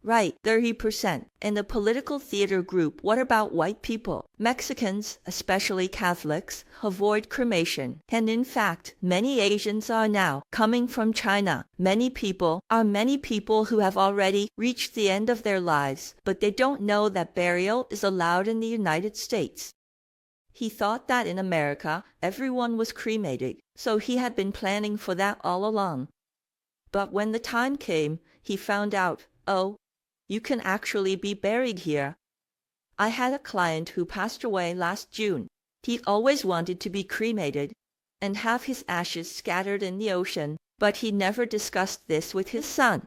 Right, 30%. In the political theater group, what about white people? Mexicans, especially Catholics, avoid cremation. And in fact, many Asians are now coming from China. Many people who have already reached the end of their lives, but they don't know that burial is allowed in the United States. He thought that in America, everyone was cremated, so he had been planning for that all along. But when the time came, he found out, oh, you can actually be buried here. I had a client who passed away last June. He always wanted to be cremated and have his ashes scattered in the ocean, but he never discussed this with his son.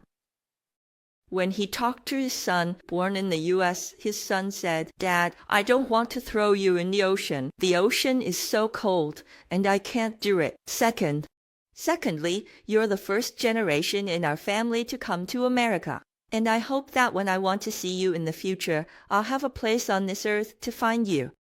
When he talked to his son, born in the U.S., his son said, "Dad, I don't want to throw you in the ocean. The ocean is so cold, and I can't do it. Secondly, you're the first generation in our family to come to America. And I hope that when I want to see you in the future, I'll have a place on this earth to find you.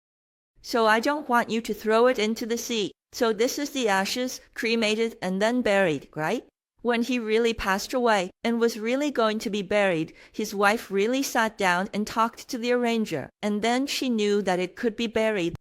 So I don't want you to throw it into the sea. So this is the ashes, cremated and then buried, right?" When he really passed away and was really going to be buried, his wife really sat down and talked to the arranger, and then she knew that it could be buried.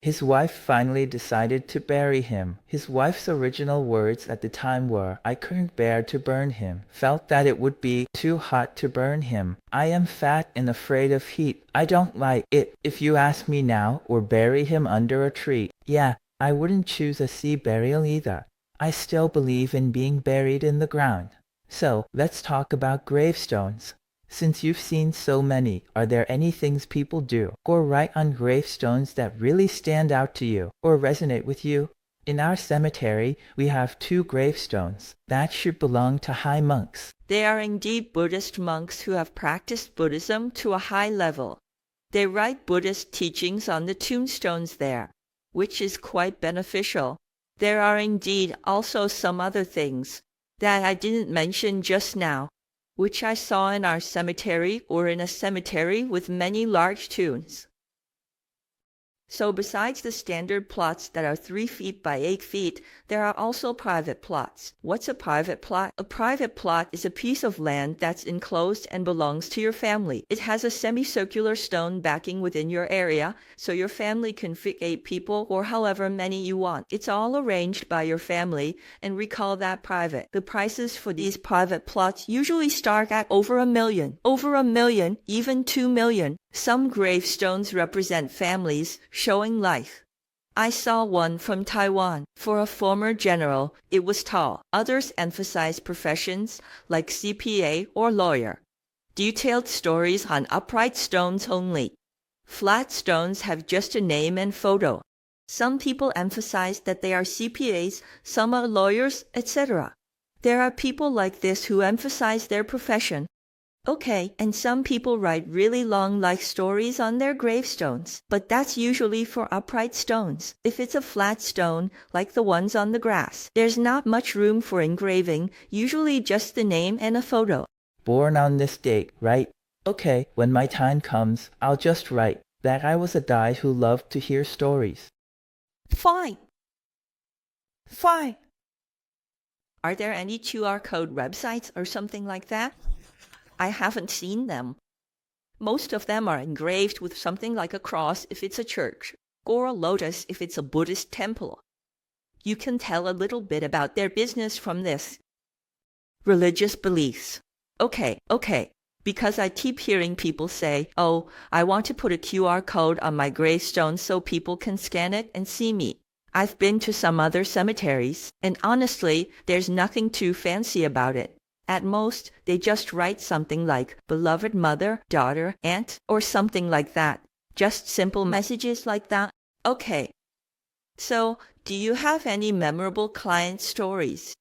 His wife finally decided to bury him. His wife's original words at the time were, "I couldn't bear to burn him. Felt that it would be too hot to burn him. I am fat and afraid of heat. I don't like it. If you ask me now, or bury him under a tree, yeah, I wouldn't choose a sea burial either. I still believe in being buried in the ground." So, let's talk about gravestones. Since you've seen so many, are there any things people do or write on gravestones that really stand out to you or resonate with you? In our cemetery, we have 2 gravestones that should belong to high monks. They are indeed Buddhist monks who have practiced Buddhism to a high level. They write Buddhist teachings on the tombstones there, which is quite beneficial. There are indeed also some other things that I didn't mention just now, which I saw in our cemetery or in a cemetery with many large tombs. So besides the standard plots that are 3 feet by 8 feet, there are also private plots. What's a private plot? A private plot is a piece of land that's enclosed and belongs to your family. It has a semicircular stone backing within your area, so your family can fit 8 people or however many you want. It's all arranged by your family, and we call that private. The prices for these private plots usually start at over $1 million. Over $1 million, even $2 million. Some gravestones represent families showing life. I saw one from Taiwan. For a former general, it was tall. Others emphasize professions like CPA or lawyer. Detailed stories on upright stones only. Flat stones have just a name and photo. Some people emphasize that they are CPAs, some are lawyers, etc. There are people like this who emphasize their profession. Okay, and some people write really long life stories on their gravestones, but that's usually for upright stones. If it's a flat stone, like the ones on the grass, there's not much room for engraving, usually just the name and a photo. Born on this date, right? Okay, when my time comes, I'll just write that I was a guy who loved to hear stories. Fine. Fine. Are there any QR code websites or something like that? I haven't seen them. Most of them are engraved with something like a cross if it's a church, or a lotus if it's a Buddhist temple. You can tell a little bit about their business from this. Religious beliefs. Okay. Because I keep hearing people say, oh, I want to put a QR code on my gravestone so people can scan it and see me. I've been to some other cemeteries, and honestly, there's nothing too fancy about it. At most, they just write something like beloved mother, daughter, aunt, or something like that. Just simple messages like that. Okay. So, do you have any memorable client stories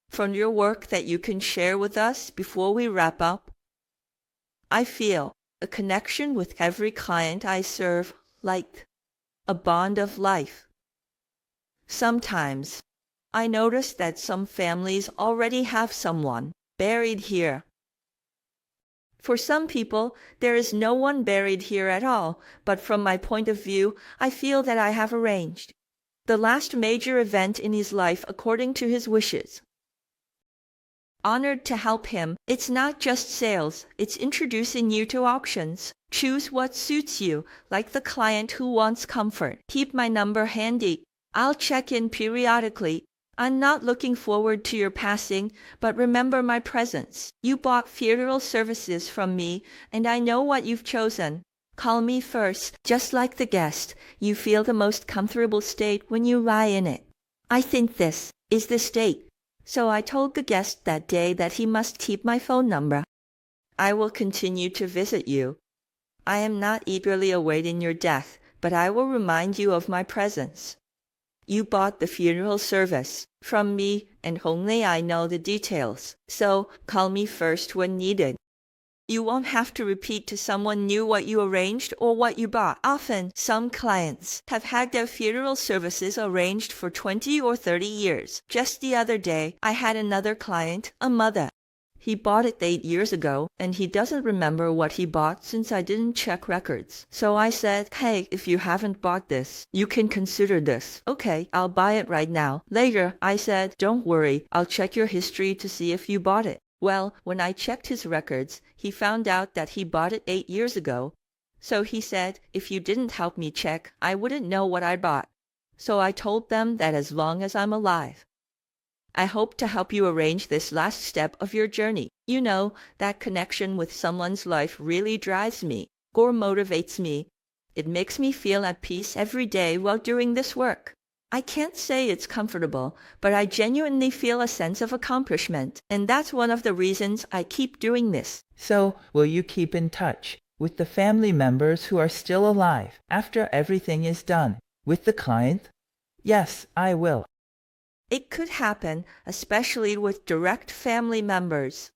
from your work that you can share with us before we wrap up? I feel a connection with every client I serve, like a bond of life. Sometimes I notice that some families already have someone buried here. For some people, there is no one buried here at all, but from my point of view, I feel that I have arranged the last major event in his life according to his wishes. Honored to help him, it's not just sales, it's introducing you to auctions. Choose what suits you, like the client who wants comfort. Keep my number handy. I'll check in periodically. I'm not looking forward to your passing, but remember my presence. You bought funeral services from me, and I know what you've chosen. Call me first, just like the guest. You feel the most comfortable state when you lie in it. I think this is the state. So I told the guest that day that he must keep my phone number. I will continue to visit you. I am not eagerly awaiting your death, but I will remind you of my presence. You bought the funeral service from me, and only I know the details, so call me first when needed. You won't have to repeat to someone new what you arranged or what you bought. Often, some clients have had their funeral services arranged for 20 or 30 years. Just the other day, I had another client, a mother. He bought it 8 years ago, and he doesn't remember what he bought since I didn't check records. So I said, hey, if you haven't bought this, you can consider this. Okay, I'll buy it right now. Later, I said, don't worry, I'll check your history to see if you bought it. Well, when I checked his records, he found out that he bought it 8 years ago. So he said, if you didn't help me check, I wouldn't know what I bought. So I told them that as long as I'm alive, I hope to help you arrange this last step of your journey. You know, that connection with someone's life really drives me or motivates me. It makes me feel at peace every day while doing this work. I can't say it's comfortable, but I genuinely feel a sense of accomplishment, and that's one of the reasons I keep doing this. So, will you keep in touch with the family members who are still alive after everything is done with the client? Yes, I will. It could happen, especially with direct family members.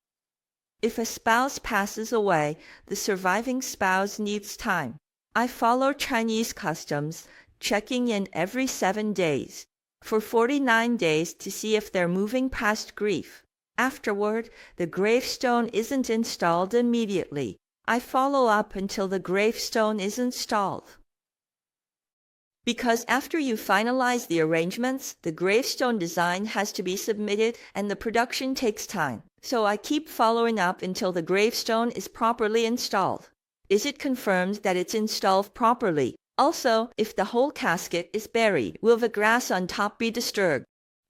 If a spouse passes away, the surviving spouse needs time. I follow Chinese customs, checking in every 7 days, for 49 days to see if they're moving past grief. Afterward, the gravestone isn't installed immediately. I follow up until the gravestone is installed. Because after you finalize the arrangements, the gravestone design has to be submitted and the production takes time. So I keep following up until the gravestone is properly installed. Is it confirmed that it's installed properly? Also, if the whole casket is buried, will the grass on top be disturbed?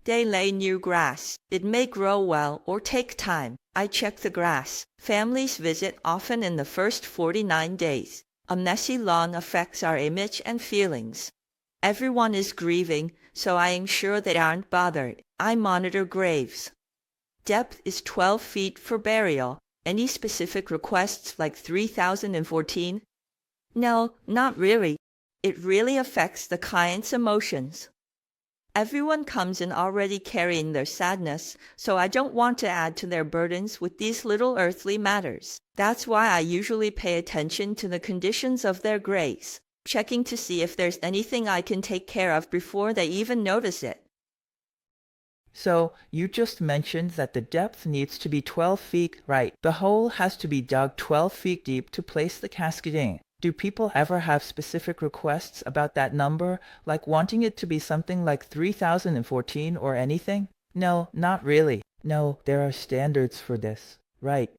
They lay new grass. It may grow well or take time. I check the grass. Families visit often in the first 49 days. A messy lawn affects our image and feelings. Everyone is grieving, so I ensure they aren't bothered. I monitor graves. Depth is 12 feet for burial. Any specific requests like 3014? No, not really. It really affects the client's emotions. Everyone comes in already carrying their sadness, so I don't want to add to their burdens with these little earthly matters. That's why I usually pay attention to the conditions of their graves, checking to see if there's anything I can take care of before they even notice it. So, you just mentioned that the depth needs to be 12 feet, right? The hole has to be dug 12 feet deep to place the casket in. Do people ever have specific requests about that number, like wanting it to be something like 3014 or anything? No, not really. No, there are standards for this. Right,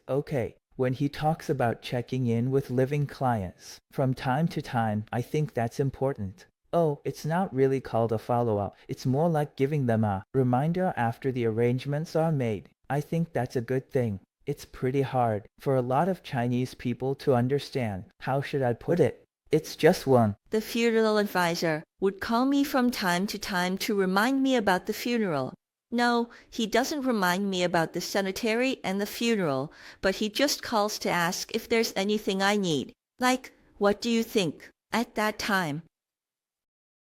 okay. When he talks about checking in with living clients from time to time, I think that's important. Oh, it's not really called a follow-up. It's more like giving them a reminder after the arrangements are made. I think that's a good thing. It's pretty hard for a lot of Chinese people to understand. How should I put it? It's just one. The funeral advisor would call me from time to time to remind me about the funeral. No, he doesn't remind me about the cemetery and the funeral, but he just calls to ask if there's anything I need. Like, what do you think? At that time.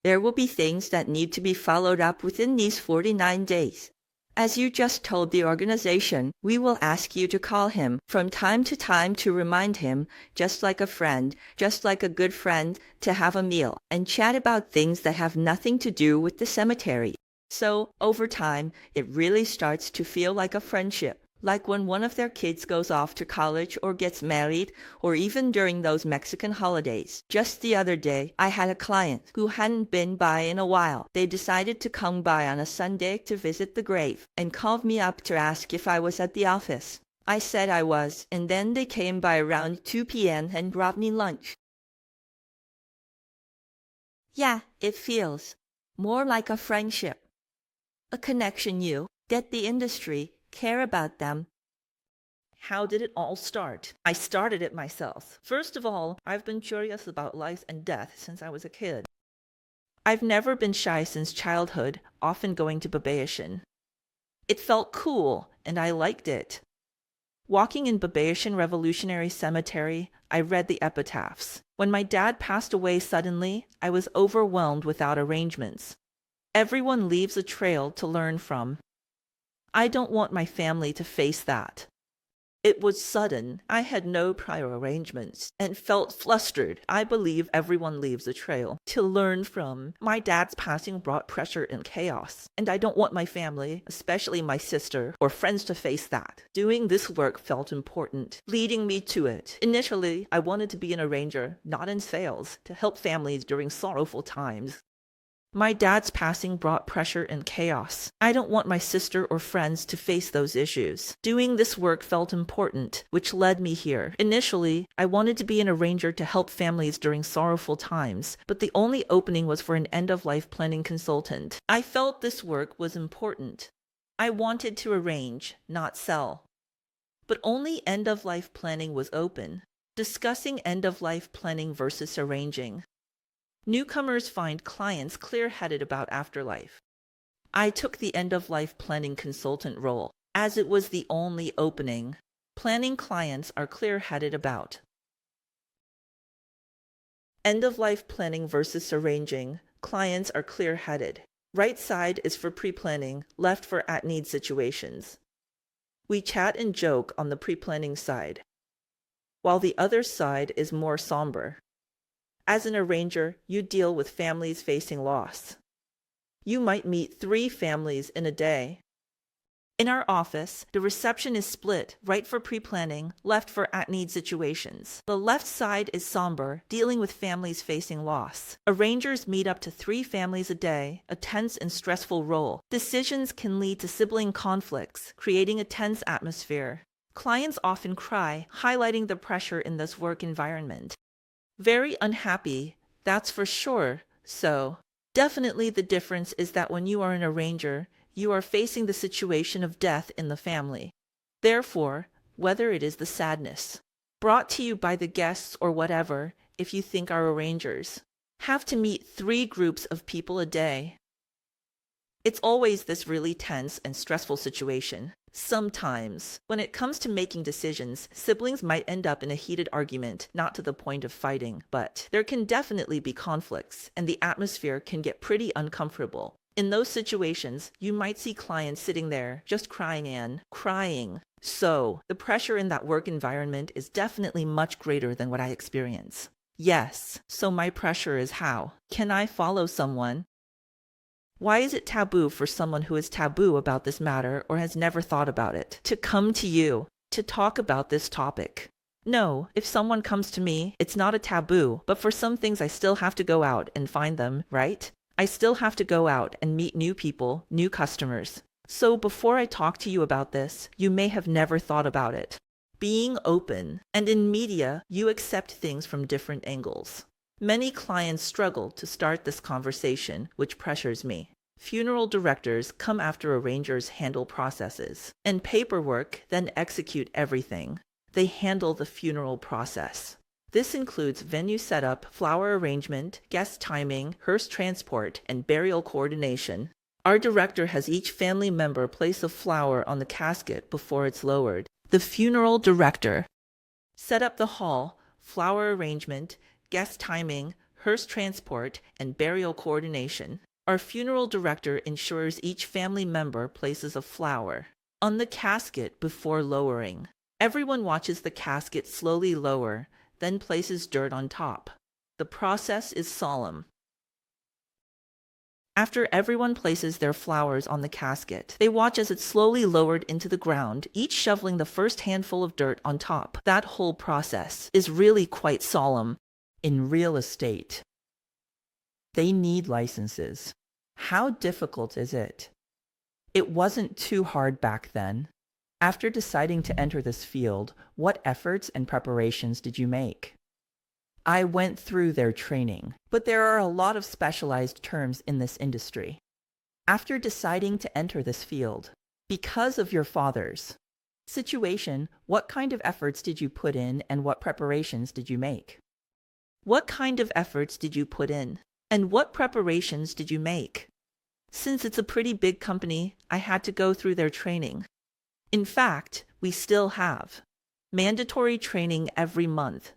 There will be things that need to be followed up within these 49 days. As you just told the organization, we will ask you to call him from time to time to remind him, just like a friend, just like a good friend, to have a meal and chat about things that have nothing to do with the cemetery. So, over time, it really starts to feel like a friendship. Like when one of their kids goes off to college or gets married, or even during those Mexican holidays. Just the other day, I had a client who hadn't been by in a while. They decided to come by on a Sunday to visit the grave and called me up to ask if I was at the office. I said I was, and then they came by around 2 p.m. and brought me lunch. Yeah, it feels more like a friendship. A connection you get the industry, care about them. How did it all start? I started it myself. First of all, I've been curious about life and death since I was a kid. I've never been shy since childhood, often going to Babayashin. It felt cool, and I liked it. Walking in Babayashin Revolutionary Cemetery, I read the epitaphs. When my dad passed away suddenly, I was overwhelmed without arrangements. Everyone leaves a trail to learn from. I don't want my family to face that. It was sudden. I had no prior arrangements and felt flustered. I believe everyone leaves a trail to learn from. My dad's passing brought pressure and chaos, and I don't want my family, especially my sister or friends, to face that. Doing this work felt important, leading me to it. Initially, I wanted to be an arranger, not in sales, to help families during sorrowful times. My dad's passing brought pressure and chaos. I don't want my sister or friends to face those issues. Doing this work felt important, which led me here. Initially, I wanted to be an arranger to help families during sorrowful times, but the only opening was for an end-of-life planning consultant. I felt this work was important. I wanted to arrange, not sell. But only end-of-life planning was open. Discussing end-of-life planning versus arranging. Newcomers find clients clear-headed about afterlife. I took the end-of-life planning consultant role, as it was the only opening. Planning clients are clear-headed about. End-of-life planning versus arranging. Clients are clear-headed. Right side is for pre-planning, left for at-need situations. We chat and joke on the pre-planning side, while the other side is more somber. As an arranger, you deal with families facing loss. You might meet 3 families in a day. In our office, the reception is split, right for pre-planning, left for at-need situations. The left side is somber, dealing with families facing loss. Arrangers meet up to 3 families a day, a tense and stressful role. Decisions can lead to sibling conflicts, creating a tense atmosphere. Clients often cry, highlighting the pressure in this work environment. Very unhappy, that's for sure. So, definitely the difference is that when you are an arranger, you are facing the situation of death in the family. Therefore, whether it is the sadness, brought to you by the guests or whatever, if you think our arrangers, have to meet 3 groups of people a day. It's always this really tense and stressful situation. Sometimes, when it comes to making decisions, siblings might end up in a heated argument, not to the point of fighting, but there can definitely be conflicts, and the atmosphere can get pretty uncomfortable. In those situations, you might see clients sitting there just crying and crying. So, the pressure in that work environment is definitely much greater than what I experience. Yes, so my pressure is how? Can I follow someone? Why is it taboo for someone who is taboo about this matter or has never thought about it to come to you to talk about this topic? No, if someone comes to me, it's not a taboo, but for some things I still have to go out and find them, right? I still have to go out and meet new people, new customers. So before I talk to you about this, you may have never thought about it. Being open, and in media, you accept things from different angles. Many clients struggle to start this conversation, which pressures me. Funeral directors come after arrangers handle processes, and paperwork then execute everything. They handle the funeral process. This includes venue setup, flower arrangement, guest timing, hearse transport, and burial coordination. Our director has each family member place a flower on the casket before it's lowered. The funeral director set up the hall, flower arrangement, guest timing, hearse transport, and burial coordination. Our funeral director ensures each family member places a flower on the casket before lowering. Everyone watches the casket slowly lower, then places dirt on top. The process is solemn. After everyone places their flowers on the casket, they watch as it's slowly lowered into the ground, each shoveling the first handful of dirt on top. That whole process is really quite solemn. In real estate, they need licenses. How difficult is it? It wasn't too hard back then. After deciding to enter this field, what efforts and preparations did you make? I went through their training, but there are a lot of specialized terms in this industry. After deciding to enter this field, because of your father's situation, what kind of efforts did you put in and what preparations did you make? What kind of efforts did you put in? And what preparations did you make? Since it's a pretty big company, I had to go through their training. In fact, we still have mandatory training every month.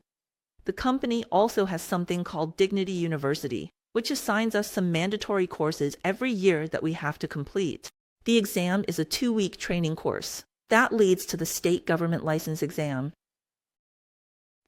The company also has something called Dignity University, which assigns us some mandatory courses every year that we have to complete. The exam is a 2-week training course. That leads to the state government license exam.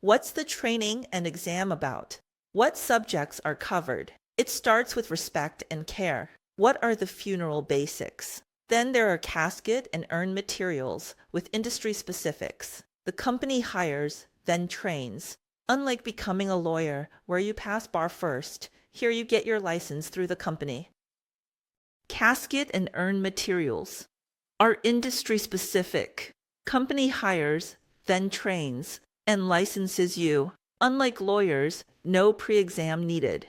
What's the training and exam about? What subjects are covered? It starts with respect and care. What are the funeral basics? Then there are casket and urn materials with industry specifics. The company hires, then trains. Unlike becoming a lawyer, where you pass bar first, here you get your license through the company. Casket and urn materials are industry specific. Company hires, then trains, and licenses you. Unlike lawyers, no pre-exam needed.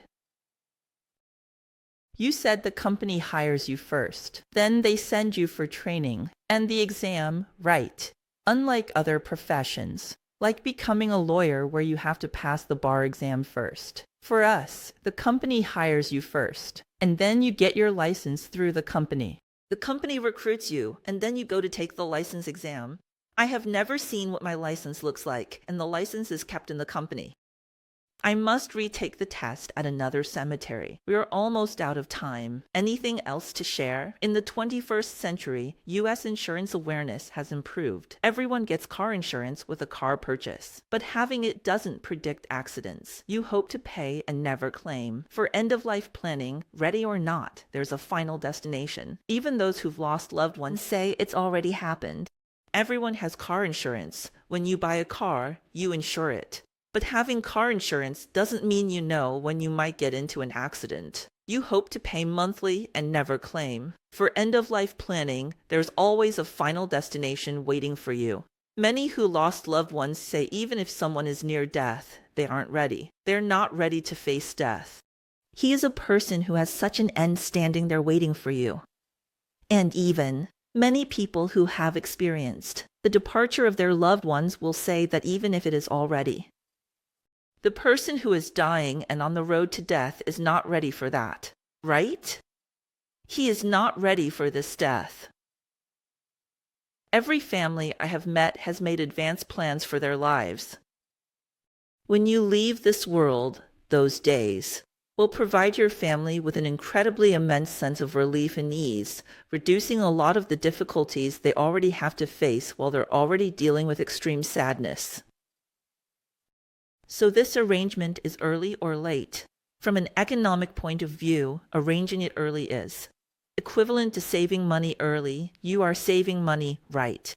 You said the company hires you first, then they send you for training, and the exam, right. Unlike other professions, like becoming a lawyer where you have to pass the bar exam first. For us, the company hires you first, and then you get your license through the company. The company recruits you, and then you go to take the license exam. I have never seen what my license looks like, and the license is kept in the company. I must retake the test at another cemetery. We are almost out of time. Anything else to share? In the 21st century, U.S. insurance awareness has improved. Everyone gets car insurance with a car purchase. But having it doesn't predict accidents. You hope to pay and never claim. For end-of-life planning, ready or not, there's a final destination. Even those who've lost loved ones say it's already happened. Everyone has car insurance. When you buy a car, you insure it. But having car insurance doesn't mean you know when you might get into an accident. You hope to pay monthly and never claim. For end-of-life planning, there's always a final destination waiting for you. Many who lost loved ones say even if someone is near death, they aren't ready. They're not ready to face death. He is a person who has such an end standing there waiting for you. And even many people who have experienced the departure of their loved ones will say that even if it is already. The person who is dying and on the road to death is not ready for that, right? He is not ready for this death. Every family I have met has made advanced plans for their lives. When you leave this world, those days will provide your family with an incredibly immense sense of relief and ease, reducing a lot of the difficulties they already have to face while they're already dealing with extreme sadness. So this arrangement is early or late. From an economic point of view, arranging it early is equivalent to saving money early. You are saving money right.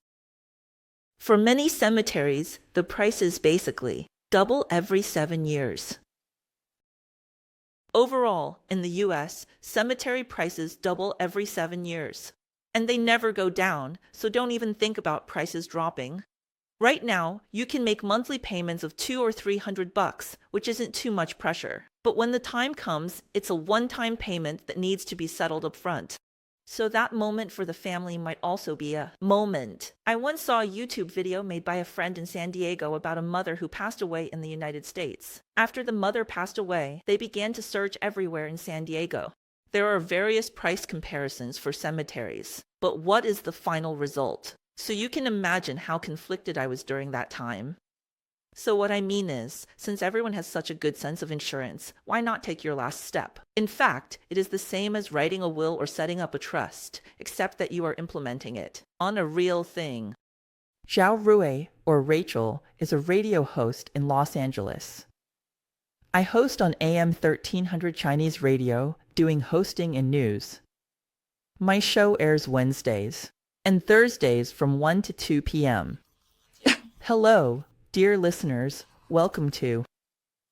For many cemeteries, the price is basically double every 7 years. Overall, in the US, cemetery prices double every 7 years. And they never go down, so don't even think about prices dropping. Right now, you can make monthly payments of $200 or $300, which isn't too much pressure. But when the time comes, it's a one-time payment that needs to be settled up front. So that moment for the family might also be a moment. I once saw a YouTube video made by a friend in San Diego about a mother who passed away in the United States. After the mother passed away, they began to search everywhere in San Diego. There are various price comparisons for cemeteries, but what is the final result? So you can imagine how conflicted I was during that time. So what I mean is, since everyone has such a good sense of insurance, why not take your last step? In fact, it is the same as writing a will or setting up a trust, except that you are implementing it on a real thing. Zhao Rui, or Rachel, is a radio host in Los Angeles. I host on AM 1300 Chinese radio, doing hosting and news. My show airs Wednesdays and Thursdays from 1 to 2 p.m. Hello, dear listeners. Welcome to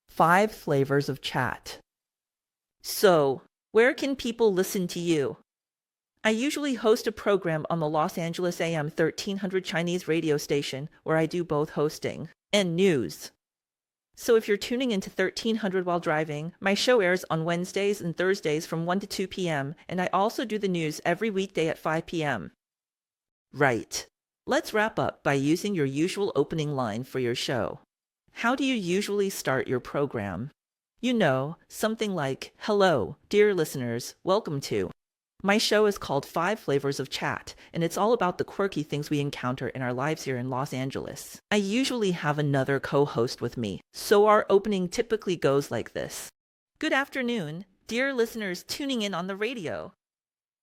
5 Flavors of Chat. So, where can people listen to you? I usually host a program on the Los Angeles AM 1300 Chinese radio station where I do both hosting and news. So if you're tuning into 1300 while driving, my show airs on Wednesdays and Thursdays from 1 to 2 p.m., and I also do the news every weekday at 5 p.m. Right. Let's wrap up by using your usual opening line for your show. How do you usually start your program? You know, something like, "Hello, dear listeners, welcome to." My show is called 5 Flavors of Chat, and it's all about the quirky things we encounter in our lives here in Los Angeles. I usually have another co-host with me, so our opening typically goes like this. Good afternoon, dear listeners tuning in on the radio.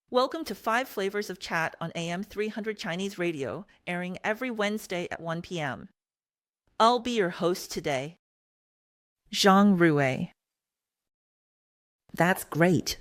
Welcome to 5 Flavors of Chat on AM 300 Chinese radio, airing every Wednesday at 1 p.m. I'll be your host today. Zhang Rui. That's great.